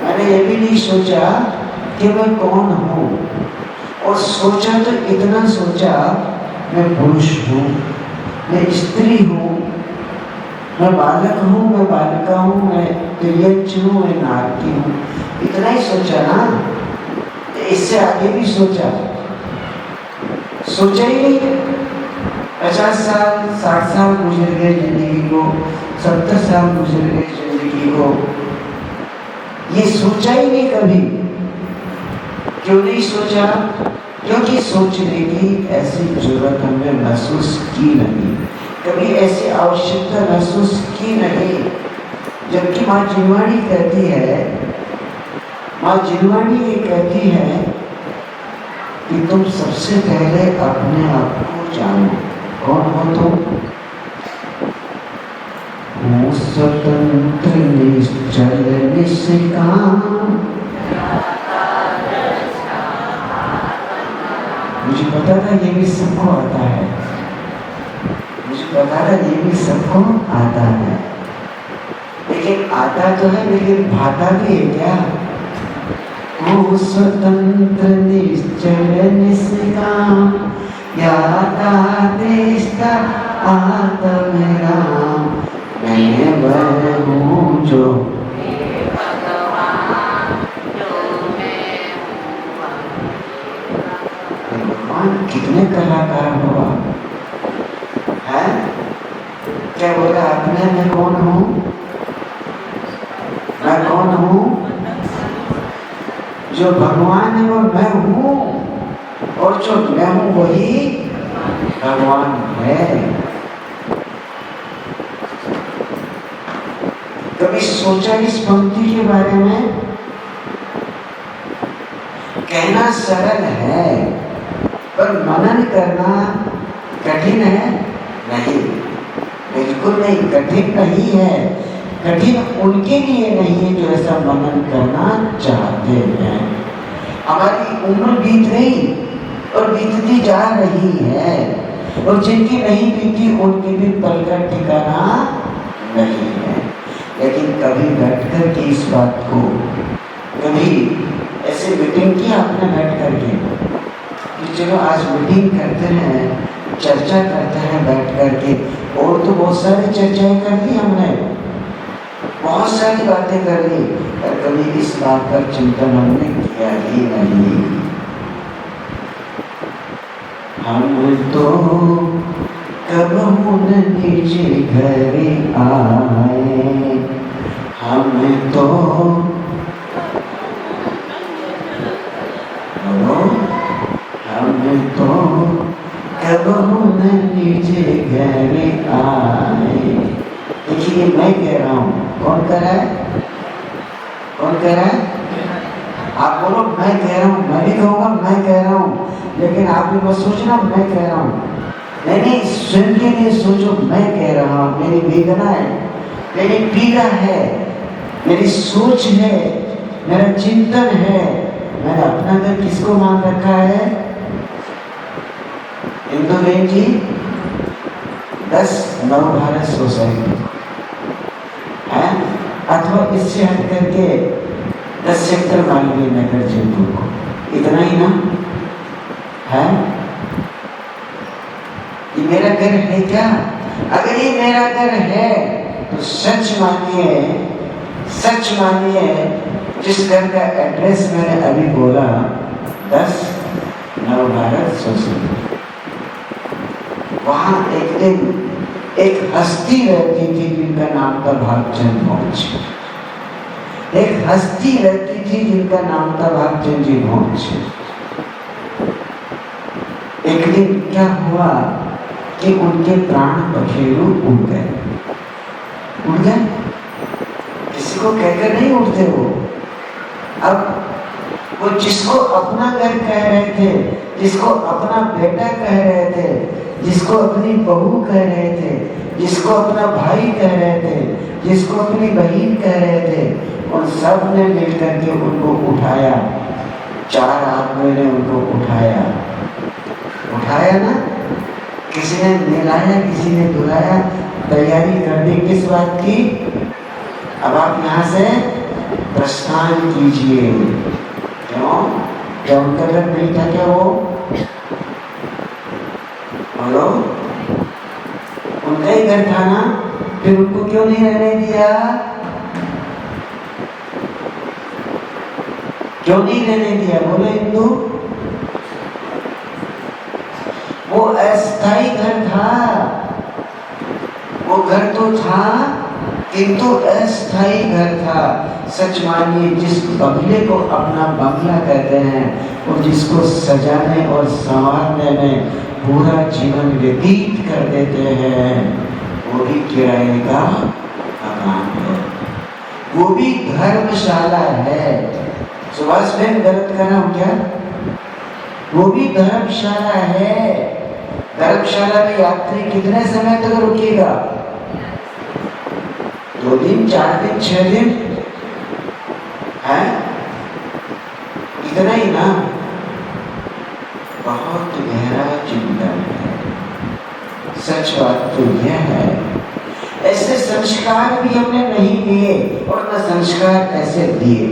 मैंने ये भी नहीं सोचा कि मैं कौन हूँ, और सोचा तो इतना सोचा मैं पुरुष हूँ, मैं स्त्री हूँ, मैं बालक हूँ, मैं बालिका हूँ, मैं तिर्यक हूँ, मैं नारकी हूँ। इतना ही सोचा ना, इससे आगे भी सोचा ही नहीं। 50 साल 60 साल गुजर गए जिंदगी को, 70 साल गुजर गए जिंदगी को, ये सोचा ही नहीं कभी। क्यों नहीं सोचा? क्योंकि सोचने की ऐसी जरूरत हमने महसूस की नहीं, कभी ऐसी आवश्यकता महसूस की नहीं। जबकि माँ जिनवाणी कहती है, माँ जिनवाणी ये कहती है कि तुम सबसे पहले अपने आप को जानो। कौन हो तुम? वो स्वतंत्र निश्चल निष्काम। मुझे पता था ये भी सबको आता है, मुझे पता था ये भी सबको आता है, लेकिन आता तो है लेकिन भाता भी है क्या? वो स्वतंत्र निश्चल निष्काम याता देशता आत्मराम। मैं वह हूँ जो कितने कलाकार हो आप, है? क्या बोला आपने? मैं कौन हूँ? मैं कौन हूँ? जो भगवान है वो मैं हूँ, और जो मैं हूँ वही भगवान है। कभी सोचा इस पंक्ति के बारे में? कहना सरल है पर मनन करना कठिन है? नहीं, बिल्कुल नहीं, कठिन नहीं है। कठिन उनके लिए नहीं है जो ऐसा मनन करना चाहते हैं। हमारी उम्र बीत गई और बीतती जा रही है, और जिनकी नहीं बीती उनके भी पल का ठिकाना नहीं है। लेकिन कभी बैठ कर के इस बात को, कभी ऐसे मीटिंग की आपने बैठ कर के कि चलो आज मीटिंग करते हैं, चर्चा करते हैं बैठ कर के। और तो बहुत सारी चर्चाएं कर दी हमने, बहुत सारी बातें कर ली, पर कभी इस बात पर चिंतन हमने किया ही नहीं। हम तो कब निज घर आए, हम तो कब निज घर आए। देखिए मैं कह रहा हूँ, कौन कह रहा है? कौन कह रहा है? आप बोलो मैं कह रहा हूँ, मैं भी कहूँगा मैं कह रहा हूँ, लेकिन आप भी मत सोचना मैं कह रहा हूँ। नहीं, स्वयं के लिए सोचो मैं कह रहा हूँ। मेरी वेदना है, मेरी पीड़ा है, मेरी सोच है, मेरा चिंतन है। मैंने अपना घर किसको मान रखा है? इंदु बेन जी 10 नवभारत सोसाइटी है, अथवा इससे हट करके 10 सेक्टर मालवीय नगर जयपुर को, इतना ही ना है। ये मेरा घर है क्या? अगर ये मेरा घर है तो सच मानिए, सच मानिए, जिस घर का एड्रेस मैंने अभी बोला 10 नवभारत सोसाइटी, वहां एक दिन एक हस्ती रहती थी जिनका नाम था भागचंद भोज। एक हस्ती रहती थी जिनका नाम था भागचंद जी भोज। एक दिन क्या हुआ कि उनके प्राण पखेरु उड़ गए। उड़ गए, किसी को कहकर नहीं उड़ते वो। अब वो जिसको अपना घर कह रहे थे, जिसको अपना बेटा कह रहे थे, जिसको अपनी बहू कह रहे थे, जिसको अपना भाई कह रहे थे, जिसको अपनी बहन कह रहे थे, उन सब ने मिलकर के उनको उठाया। 4 आदमियों ने उनको उठाया। उठाया ना, किसी ने मिलाया, किसी ने बुलाया, तैयारी कर दी किस बात की? अब आप यहाँ से प्रस्थान कीजिए। क्यों? क्या उनका घर नहीं था क्या? वो बोलो, उनका ही घर था ना, फिर उनको क्यों नहीं रहने दिया? क्यों नहीं रहने दिया? बोलो हिंदू। वो अस्थाई घर था, था किंतु अस्थायी घर था। सच मानिए, जिस बंगले को अपना बंगला कहते हैं और जिसको सजाने और संवारने में पूरा जीवन व्यतीत कर देते हैं, वो भी किराए का मकान है, वो भी धर्मशाला है। सुभाष बहन गलत कर रहा हूं क्या? वो भी धर्मशाला है। धर्मशाला में यात्री कितने समय तक रुकेगा? 2 दिन, 4 दिन, 6 दिन है, इतना ही ना। बहुत गहरा चिंतन है। सच बात तो यह है, ऐसे संस्कार भी हमने नहीं दिए और न संस्कार ऐसे दिए।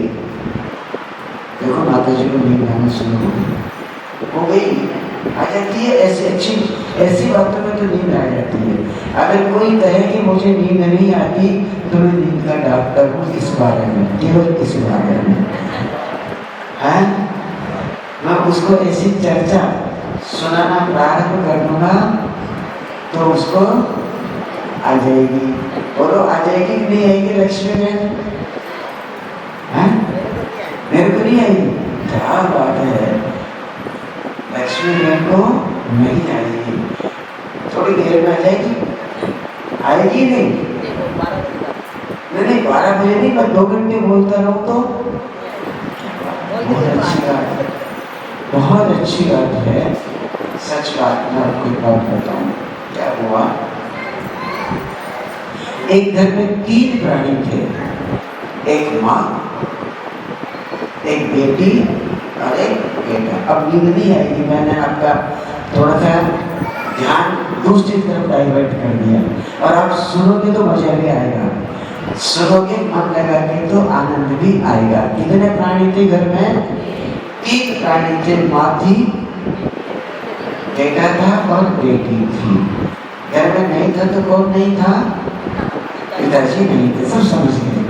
देखो माता जी को नींद आना शुरू हो गई, आ जाती है। ऐसी बातों में तो नींद आ जाती है। अगर कोई कहे कि मुझे नींद नहीं आती तो मैं नींद का डॉक्टर हूँ। इस बारे में, केवल इस बारे में है, मैं उसको ऐसी चर्चा सुनाना प्रारंभ कर दूंगा तो उसको आ जाएगी। बोलो, आ जाएगी कि नहीं आएगी लक्ष्मी बहन? मेरे को नहीं आएगी? क्या बात है, लक्ष्मी बहन को नहीं आएगी, थोड़ी देर में आ जाएगी। आएगी नहीं? नहीं, 12 बजे नहीं, मैं 2 घंटे बोलता रहूं तो बहुत अच्छी बात है, बहुत अच्छी बात है। सच बात, मैं आपको एक बात बताऊं क्या हुआ। एक घर में 3 प्राणी थे, एक माँ, एक बेटी और एक बेटा। अब नींद नहीं आएगी, मैंने आपका थोड़ा सा ध्यान दूसरी तरफ डाइवर्ट कर दिया, और आप सुनोगे तो मजा भी आएगा, सुनोगे मन लगा के तो आनंद भी आएगा। कितने प्राणी थे घर में? 3 प्राणी थे, माँ थी, बेटा था और बेटी थी। घर में नहीं था तो कौन नहीं था? पिताजी नहीं थे, सब समझ गए।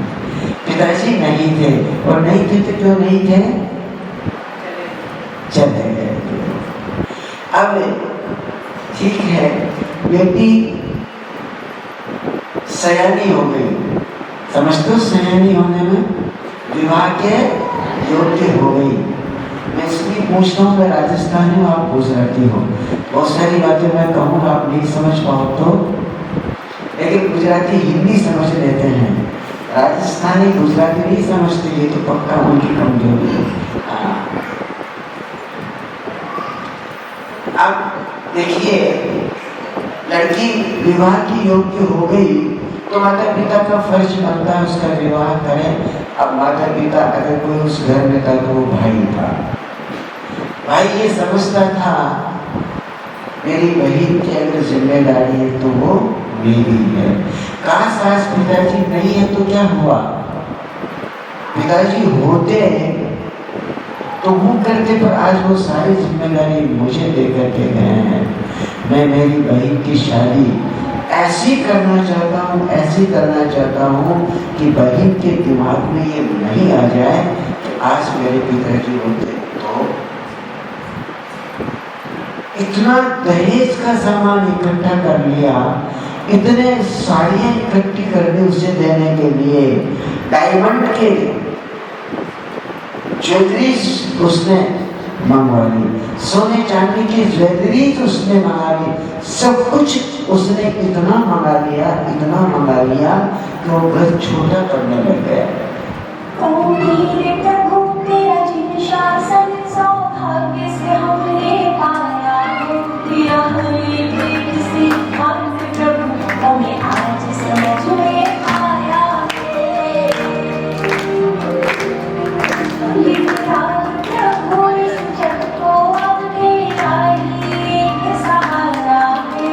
पिताजी नहीं थे, और नहीं थे तो क्यों नहीं थे? चले गए। अब ठीक है, बेटी सयानी हो गई, समझते हो? सयानी होने में विवाह के योग्य हो गई। मैं इसलिए पूछता हूँ, मैं राजस्थानी हूँ, आप गुजराती हो, बहुत सारी बातें मैं कहूँगा आप नहीं समझ पाओ तो, लेकिन गुजराती हिंदी समझ लेते हैं, राजस्थानी गुजराती नहीं समझते, ये तो पक्का उनकी कमजोरी है। अब देखिए, लड़की विवाह की योग्य हो गई तो माता पिता का फर्ज बनता है उसका विवाह करें। अब माता पिता, अगर कोई उस घर में था तो वो भाई था, भाई ये समझता था मेरी बहन की अगर जिम्मेदारी है तो वो मेरी है। काश आज पिताजी नहीं है तो क्या हुआ? पिताजी होते तो वो करते, पर आज वो सारी जिम्मेदारी मुझे दे करके गए हैं। मैं मेरी बहन की शादी ऐसी करना चाहता हूँ, ऐसी करना चाहता हूँ कि बहन के दिमाग में ये नहीं आ जाए कि आज मेरे पिताजी होते तो। इतना दहेज का सामान इकट्ठा कर लिया, इतने साड़ियाँ इकट्ठी कर दी उसे देने के लिए, डायमंड के ज्वेलरीज उसने मंगवा ली, सोने चांदी की ज्वेलरीज उसने मंगा ली, सब कुछ उसने इतना मंगा लिया, इतना मंगा लिया कि वो घर छोटा पड़ने लग गया। शासन सौभाग्य से हमने पाया है, तेरा हर एक से अंत प्रभु हमें आज समझ में आया है। प्रभु इस जग को अब तेरा ही एक सहारा है,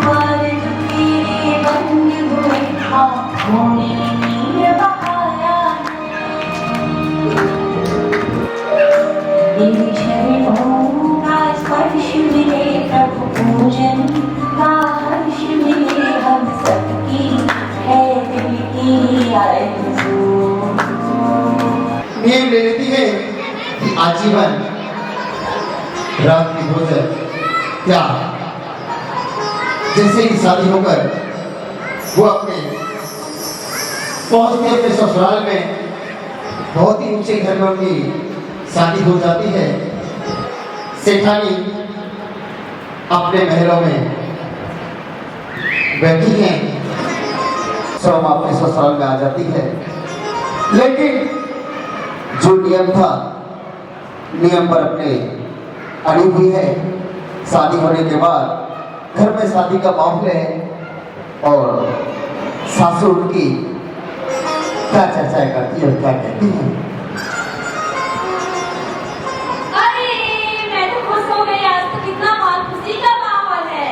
मर्द तेरे बंद हुए हाथों ने नीर बहाया तेरे चरणों का स्पर्श मिले प्रभु, पूजन का हर्ष मिले हम सबकी है दिल की आरज़ू। नियम लेती है कि आजीवन रात्रि भोजन त्याग, जैसे ही शादी होकर वो अपने पहुंचते अपने ससुराल में बहुत ही ऊंचे घर में उनकी शादी हो जाती है। सेठानी अपने महलों में बैठी हैं, सोमा अपने ससुराल में आ जाती है। लेकिन जो नियम था, नियम पर अपने अड़ी हुई है। शादी होने के बाद घर में शादी का माहौल है और सासू उनकी क्या चर्चा करती है और क्या कहती है। अरे मैं तो खुश हो गई, आज तो कितना खुशी का माहौल है।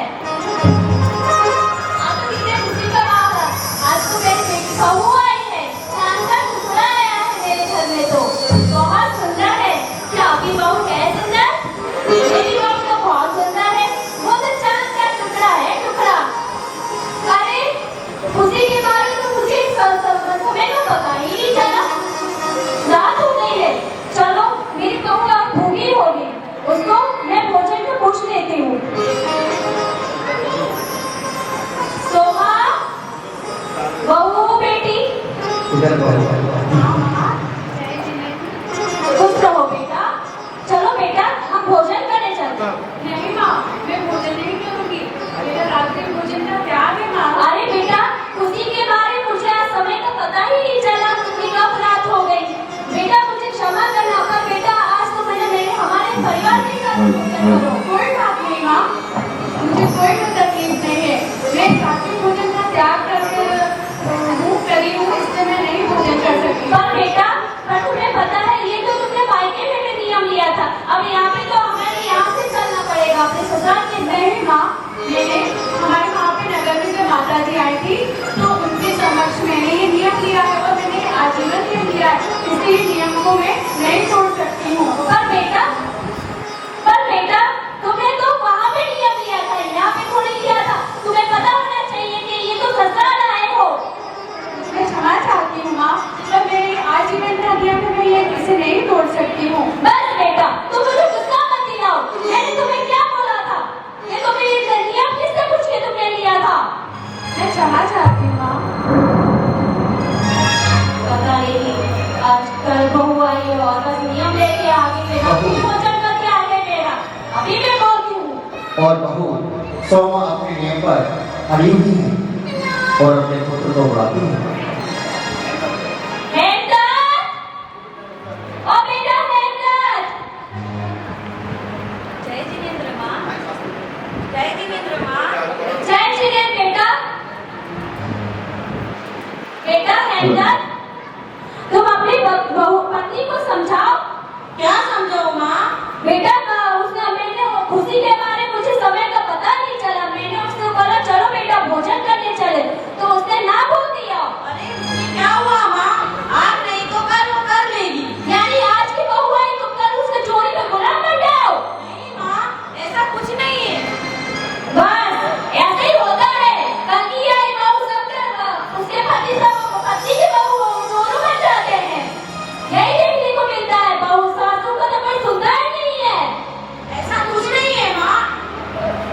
आज तो कितने खुशी का माहौल है। आज तो मेरी बेटी बहू आई है, शानदार टुकड़ा आया है मेरे घर में, तो बहुत सुंदर है। क्या आपकी बहू है सुंदर? मेरी बहू तो बहुत सुंदर है, वो तो चांद का टुकड़ा है, टुकड़ा। अरे खुशी के बारे में तो मुझे समय को पता ही नहीं चला। रात हो गई है, चलो मेरी बहू अब भूखी होगी, उसको मैं भोजन में पूछ लेती हूँ। सोमा, बहू बेटी, इधर खुश रहो बेटा। चलो बेटा हम भोजन करने चलते हैं। नहीं माँ, मैं भोजन नहीं करूँगी, मेरा रात्रि भोजन का त्याग है माँ। अरे बेटा, खुशी के बारे में मुझे आज समय का पता ही नहीं चला कि कब रात हो गई। बेटा मुझे क्षमा करना, पर बेटा आज तो मैंने हमारे परिवार के साथ भोजन करो। कोई बात नहीं माँ, मुझे कोई तकलीफ नहीं है। मैं रात्रि भोजन का त्याग करी हूँ, इसलिए मैं नहीं भोजन कर सकती। पर बेटा, पर तुम्हें पता है ये तो तुमने मायके में भी नियम लिया था, अब यहाँ पे तो हमें यहाँ से चलना पड़ेगा अपने ससुराल के। नहीं माँ, मैंने हमारे वहाँ पे नगर में जब माता जी आई थी तो उनके समक्ष मैंने ये नियम लिया है और मैंने आजीवन ये लिया है, इसलिए नियम को मैं नहीं छोड़ सकती हूँ। पर बेटा, तुमने तो वहाँ पे नियम लिया था, यहाँ पे थोड़ी लिया था। तुम्हें पता होना चाहिए कि ये तो ससुराल आए हो। मैं क्षमा चाहती हूँ माँ, पर मेरे आजीवन का नियम है, मैं ये इसे नहीं तोड़ सकती हूँ। बस बेटा, तुम मुझे गुस्सा मत दिलाओ। मैंने तुम्हें क्या बोला था? ये तुम्हें ये नियम किससे पूछ के तुमने लिया था? मैं क्षमा चाहती हूँ माँ। पता नहीं आज कल बहू आई है और बस नियम लेके आ गई। मेरा भोजन करके आ गए मेरा, अभी मैं बोलती हूँ। और बहू सोमा अपने नियम पर अड़ी हुई है और अपने पुत्र को बुलाती है। हेमदत्त! ओ बेटा हेमदत्त! जय जिनेंद्र माँ, जय जिनेंद्र माँ, जय जिनेंद्र बेटा। बेटा हेमदत्त, तुम अपनी पत्नी को समझाओ। क्या समझाओ माँ? बेटा उसने मैंने खुशी के बारे मुझे समय का पता नहीं चला, मैंने उसको बोला चलो बेटा भोजन करने चले, तो उसने ना बोल दिया। अरे क्या हुआ माँ, आज नहीं तो कल वो कर लेगी। यानी आज की बहू आई तो कल उसके चोरी में गुलाम बन जाओ? नहीं माँ, ऐसा कुछ नहीं है। बस ऐसे ही होता है, कल की आई बहू सब उसके पति की बहू दोनों बन जाते हैं। यही देखने को मिलता है, बहू सासू को तो कोई सुनता ही नहीं है। ऐसा कुछ नहीं है माँ।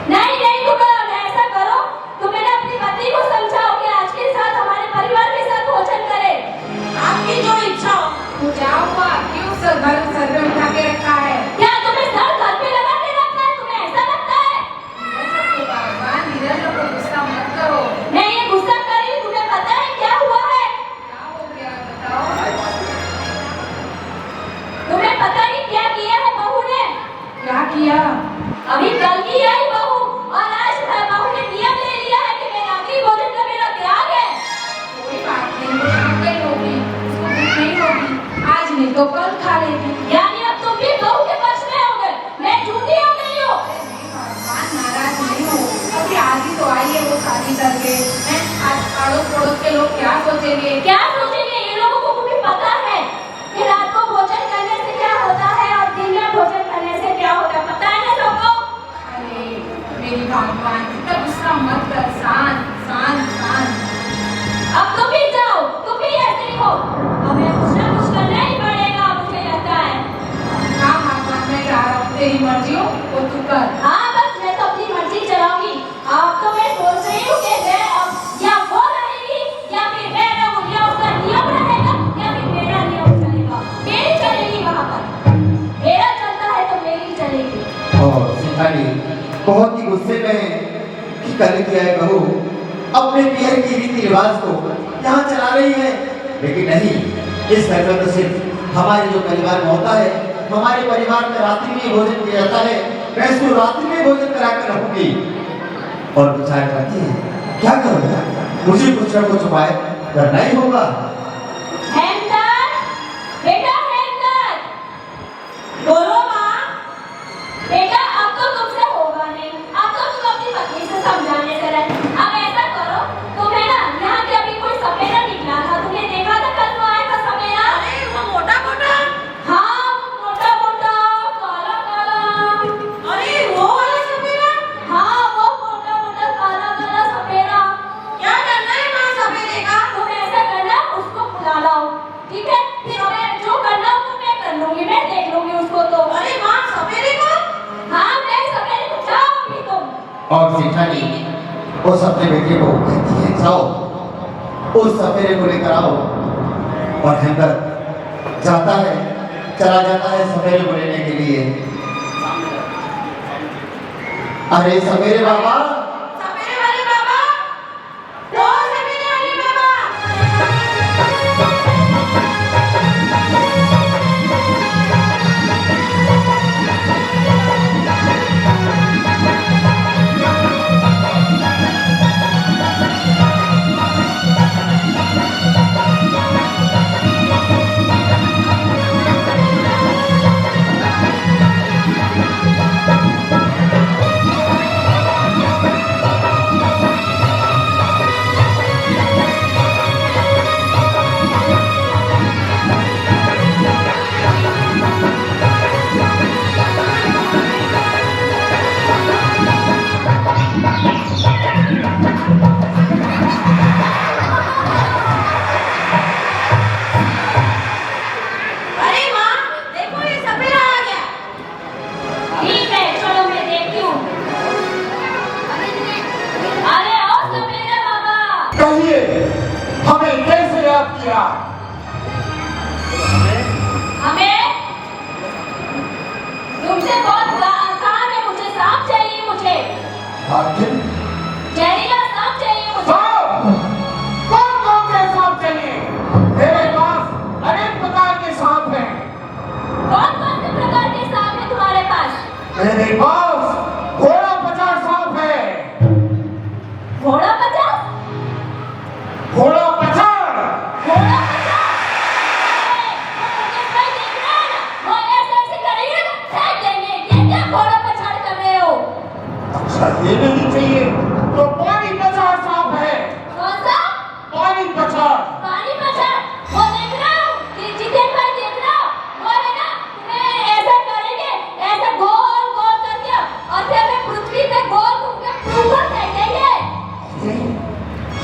नहीं तुम ऐसा करो, तुम मेरे अपनी पत्नी को समझाओ कि आज के साथ हमारे परिवार के साथ भोजन करे। आपकी जो इच्छा हो। तो क्या हुआ, क्यों सर पे उठा के रखा है? क्या तुम्हें सर घर पे लगा के रखा है? तुम्हें ऐसा लगता है? नीरज को गुस्सा मत करो। मैं ये गुस्सा कर रही हूँ, तुम्हें पता है क्या हुआ है? क्या हो गया बताओ। तुम्हें पता नहीं क्या किया है बहू ने? क्या किया? अभी कल की आई बहू और आज बहू ने नियम ले लिया है कि मेरा आखिरी भोजन का मेरा त्याग है। कोई बात नहीं, वो थक गई होगी, उसको भूख नहीं होगी, आज नहीं तो कल खा लेगी। यानी अब तुम भी बहू के पक्ष में हो गए, मैं झूठी हो गई हूँ। भगवान नाराज नहीं हो, अभी आज ही तो आई है वो शादी करके। आज अड़ोस पड़ोस के लोग क्या सोचेंगे? क्या सोचेंगे? ये लोगों को भी पता है कि रात को भोजन करने से क्या होता है और दिन में भोजन करने से क्या होता है, पता है ना सबको? अरे मेरी भगवान, इतना गुस्सा मत कर, शांत शांत शांत। अब तुम भी जाओ, तुम भी ऐसे ही हो। हमें कुछ ना कुछ करना ही पड़ेगा, मुझे लगता है। हाँ भगवान, मैं जा रहा हूँ, तेरी मर्जी हो वो तू कर। हाँ बस मैं तो अपनी मर्जी चलाऊंगी। अब तो मैं सोच रही हूँ कि मैं अब या वो रहे में कि कल की आए बहू अपने पियर की रीति रिवाज को यहाँ चला रही है, लेकिन नहीं, इस घर में तो सिर्फ हमारे जो परिवार में होता है, हमारे परिवार में रात्रि में भोजन किया जाता है, मैं इसको रात्रि में भोजन करा कर रखूंगी। और विचार करती है क्या करूँगा, मुझे कुछ न कुछ उपाय करना ही होगा। हेमंत, बेटा हेमंत, बोलो माँ। बेटा अब तो तुमसे होगा नहीं, अब तो तुम अपनी पत्नी से समझाने से रहे। अब ऐसा करो, तुम्हें ना यहाँ के अभी कोई सपेरा निकला था, तुमने देखा था कल वो आया था सपेरा? अरे वो मोटा मोटा। हाँ, मोटा मोटा, काला काला। अरे वो वाला सपेरा। हाँ, वो मोटा मोटा काला काला सपेरा। क्या करना है माँ सपेरे का? तुम ऐसा करना, उसको बुला लाओ, ठीक है? फिर मैं जो करना हो तो मैं कर लूंगी, मैं देख लूंगी उसको तो। अरे माँ सपेरे को? हाँ, मैं सपेरे को जाओ अभी तुम। और सेठानी उस अपने बेटे को कहती है जाओ उस सपेरे को लेकर आओ, और हेमंत जाता है, चला जाता है सपेरे को लेने के लिए। अरे सपेरे बाबा, सपेरे वाले बाबा, ओ सपेरे वाले बाबा। अरे माँ देखो ये सपेरा आ गया। ठीक है, चलो मैं देखती हूँ। अरे आओ सपेरा बाबा। कहिए हमें कैसे याद किया? हमें तुमसे बहुत काम है, मुझे सांप चाहिए, मुझे आखिर जहरीला सांप चाहिए मुझे। सांप? कौन कौन से सांप चाहिए? मेरे पास अनेक प्रकार के सांप हैं। कौन कौन से प्रकार के सांप है तुम्हारे पास? मेरे पास घोड़ा 50 सांप है। घोड़ा 50? घोड़ा 50? घोड़ा 50? मुझे कोई देख रहा है ना, वो ऐसे करेंगे ना, फेंक देंगे। ये क्या घोड़ा पछाड़ कर रहे हो? अच्छा ये नहीं चाहिए तो पानी 50 सांप है। कौन सा? पानी 50। पानी पछाड़, वो देख रहा हूँ, ये जितेंद्र भाई देख रहा हूँ, वो है ना, तुम्हें ऐसा करेंगे, ऐसा गोल गोल करके, और फिर हमें पृथ्वी पे गोल घूम के ऊपर फेंक देंगे।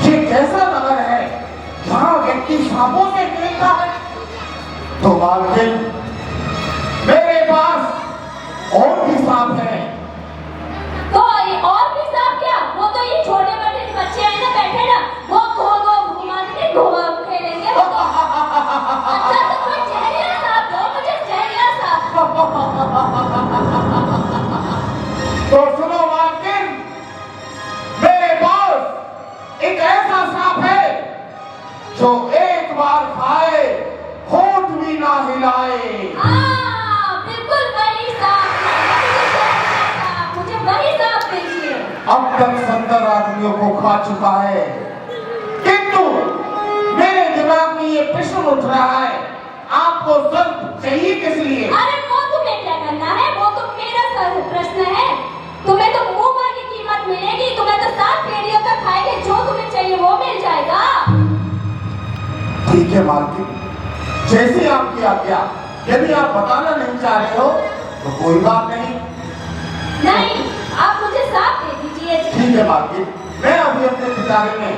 ये कैसा नगर है जहाँ व्यक्ति सांपों से खेलता है? तो मालकिन मेरे पास और भी सांप है। तो ये और भी सांप क्या? वो तो ये छोटे बड़े बच्चे हैं ना, बैठे ना, वो गोल गोल घुमा के घुमा खेलेंगे वो तो। अच्छा तो कोई जहरीला सांप दो मुझे, जहरीला सांप। तो सुनो मालकिन, मेरे पास एक ऐसा सांप है जो एक बार खाए होठ भी ना हिलाए। हाँ, बिल्कुल वही सांप, मुझे वही सांप दीजिए। अब तक 70 आदमियों को खा चुका है, किंतु मेरे दिमाग में ये प्रश्न उठ रहा है, आपको सर्प चाहिए किस लिए? अरे वो तुम्हें क्या करना है, वो तो मेरा प्रश्न है। तुम्हें तो मुंह भर की कीमत मिलेगी, तुम्हें तो 7 पेड़ियों तक खाएंगे, जो तुम्हें चाहिए वो मिल जाएगा। ठीक है मालकिन, जैसे आपकी आज्ञा। यदि आप बताना नहीं चाह रहे हो तो कोई बात नहीं। नहीं, आप मुझे सांप दे दीजिए। ठीक है मालकिन, मैं अभी अपने पिटारे में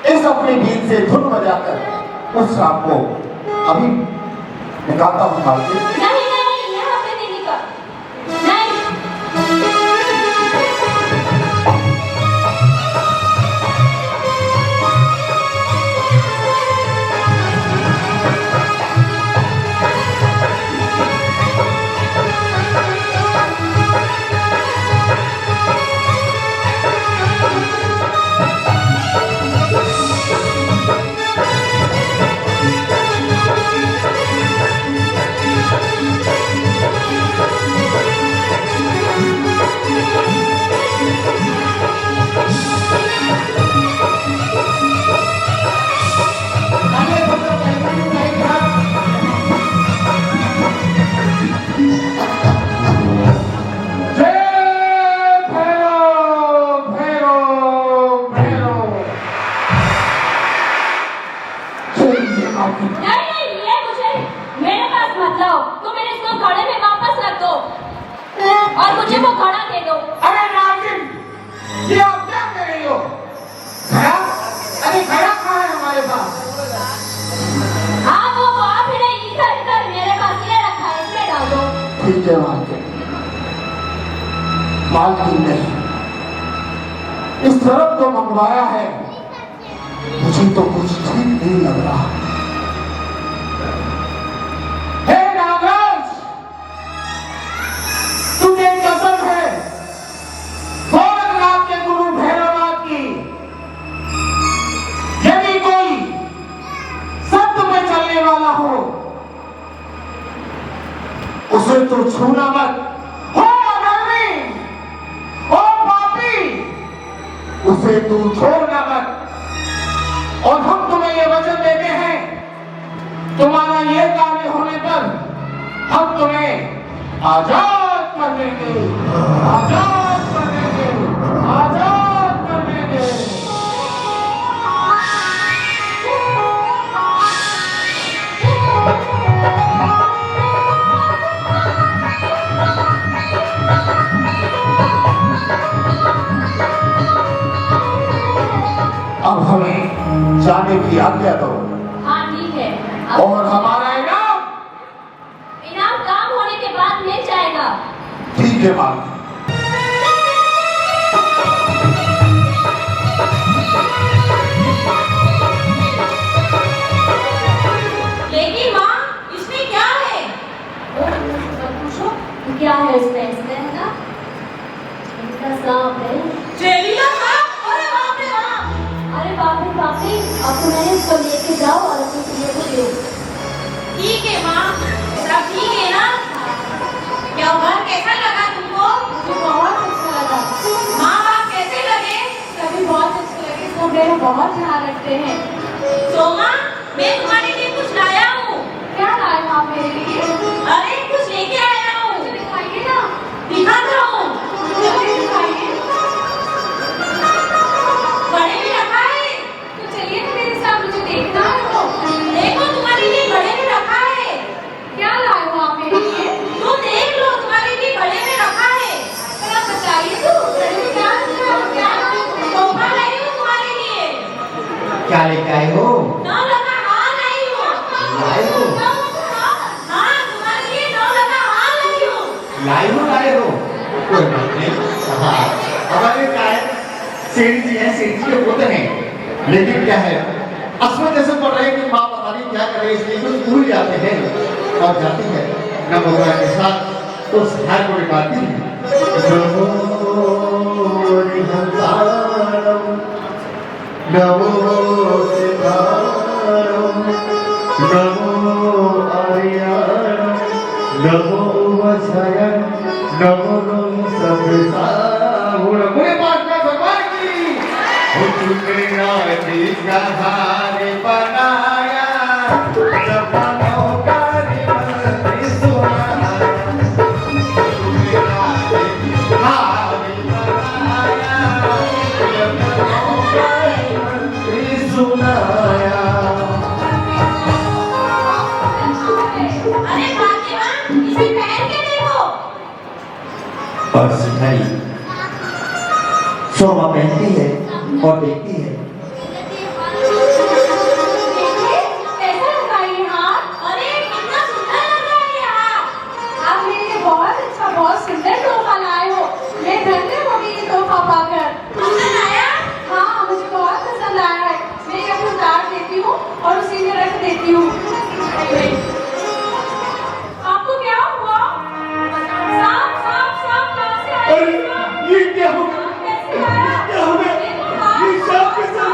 इस अपने गीत से धुन बजाकर उस सांप को अभी निकालता हूँ मालकिन। नहीं नहीं, यहाँ पे नहीं निकल, नहीं। विजय मालकिन, मालकिन नहीं, इस तरफ तो मंगवाया है, मुझे तो कुछ ठीक नहीं लग रहा। हे नागराज, तुझे कसम है भोलेनाथ के गुरु भैरवनाथ की, यदि कोई सत्य में चलने वाला हो उसे तो छूना मत। हो अधर्मी, हो पापी, उसे तू छोड़ना मत। और हम तुम्हें ये वचन देते हैं, तुम्हारा ये कार्य होने पर हम तुम्हें आजाद कर देंगे, आजाद कर देंगे, आजाद कर देंगे। अब हमें जाने की आज्ञा दो। हाँ ठीक है। और हमारा इनाम काम होने के बाद मिल जाएगा। ठीक है माँ। लेकिन माँ इसमें क्या है? पूछो क्या है इसमें? इसमें है ना इनका सांप है। जहरीला सांप? अरे बाप रे बाप! अरे बाप रे बाप रे, अब तो मैंने इसको लेके जाओ और अपनी प्रिय को दो। ठीक है माँ, सब ठीक है ना? क्या हुआ, कैसा लगा तुमको? मुझे बहुत अच्छा लगा। माँ बाप कैसे लगे? सभी बहुत अच्छे लगे, सब मेरा बहुत ध्यान रखते हैं। सोमा, मैं तुम्हारे लिए कुछ लाया हूँ। क्या लाए हो आप मेरे लिए? अरे कुछ लेके आया हूँ। मुझे दिखाइए ना। दिखाता हूँ। मुझे दिखाइए। बड़े में रखा है। तो चलिए ना मेरे साथ, मुझे देखना है वो। देखो तुम्हारे लिए बड़े में रखा है। क्या लाए हो आप मेरे लिए? तुम देख लो, तुम्हारे लिए बड़े में रखा है। पर आप बताइए तो, मैंने क्या रखा है? क्या लाए हो? तोहफा लाई हूँ तुम्हारे लिए। क्या लेके आए हो? 9 लगा हार लाई हूँ। लाए हो? हाँ, तुम्हारे लिए 9 लगा हार लाई हूँ। लाए हो कोई बात नहीं। हाँ, हमारे क्या है, सेठ जी है, सेठ जी होते हैं, लेकिन क्या है असमत जैसे पड़ रहे हैं कि माँ पता नहीं क्या करे, इसलिए कुछ भूल जाते हैं और जाती है न भगवान के साथ तो हार को निकालती है। नमो सितारम, नमो आर्याणम, नमो वसयन, नमो सबसाहुर। पूरे पाठ में भगवान की हुक्मनादी का हारे बनाया, जबानों का रिमंत्री सुनाया, हुक्मनादी हारे बनाया, जबानों का रिमंत्री सुनाया। अरे भाग्यवान, इसे पहन के देखो। और सिखाई सोमा पहनती है और देखती है। देखिए, कैसा लग रहा है ये हार? अरे कितना सुंदर लग रहा है ये हार। आप मेरे लिए बहुत अच्छा, बहुत सुंदर तोहफा लाए हो। मैं धन्य हो गई ये तोहफा पाकर। पसंद आया? हाँ, मुझे बहुत पसंद आया है। मैं ये अपनी उतार देती हूँ और उसी में रख देती हूँ। आपको क्या हुआ? सांप, सांप, सांप कहाँ से आया? ये क्या हो गया? कैसे आया? क्या हो गया? देखो, सांप, ये सांप के साथ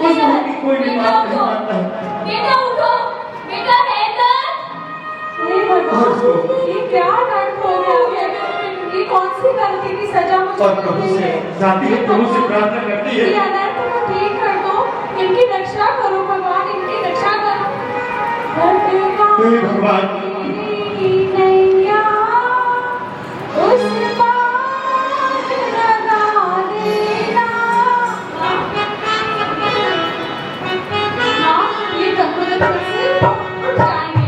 नहीं है कोई नहीं बेटा बात नहीं उठो मानता है। बेटा उठो बेटा है दर्द हे भगवान, ये क्या दर्द हो गया है? ये कौन सी गलती की सजा मुझे और प्रभु से जाती है, प्रभु से प्रार्थना करती है। ये अनर्थ को ठीक कर दो, इनकी रक्षा करो भगवान, इनकी रक्षा करो। हे भगवान। नैया उस पार लगा देना। हाँ, ये कंकुल से उठ जाएंगे।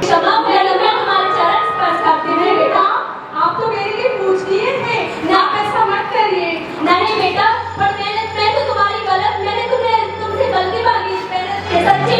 क्षमा मैडम, मैं तुम्हारे चरण स्पर्श करती हूँ। बेटा, आप तो मेरे लिए पूछनीय थे, आप ऐसा मत करिए। नहीं बेटा, पर मैं तो तुम्हारी गलत, मैंने तुमसे गलती मांगी, मैंने सच्ची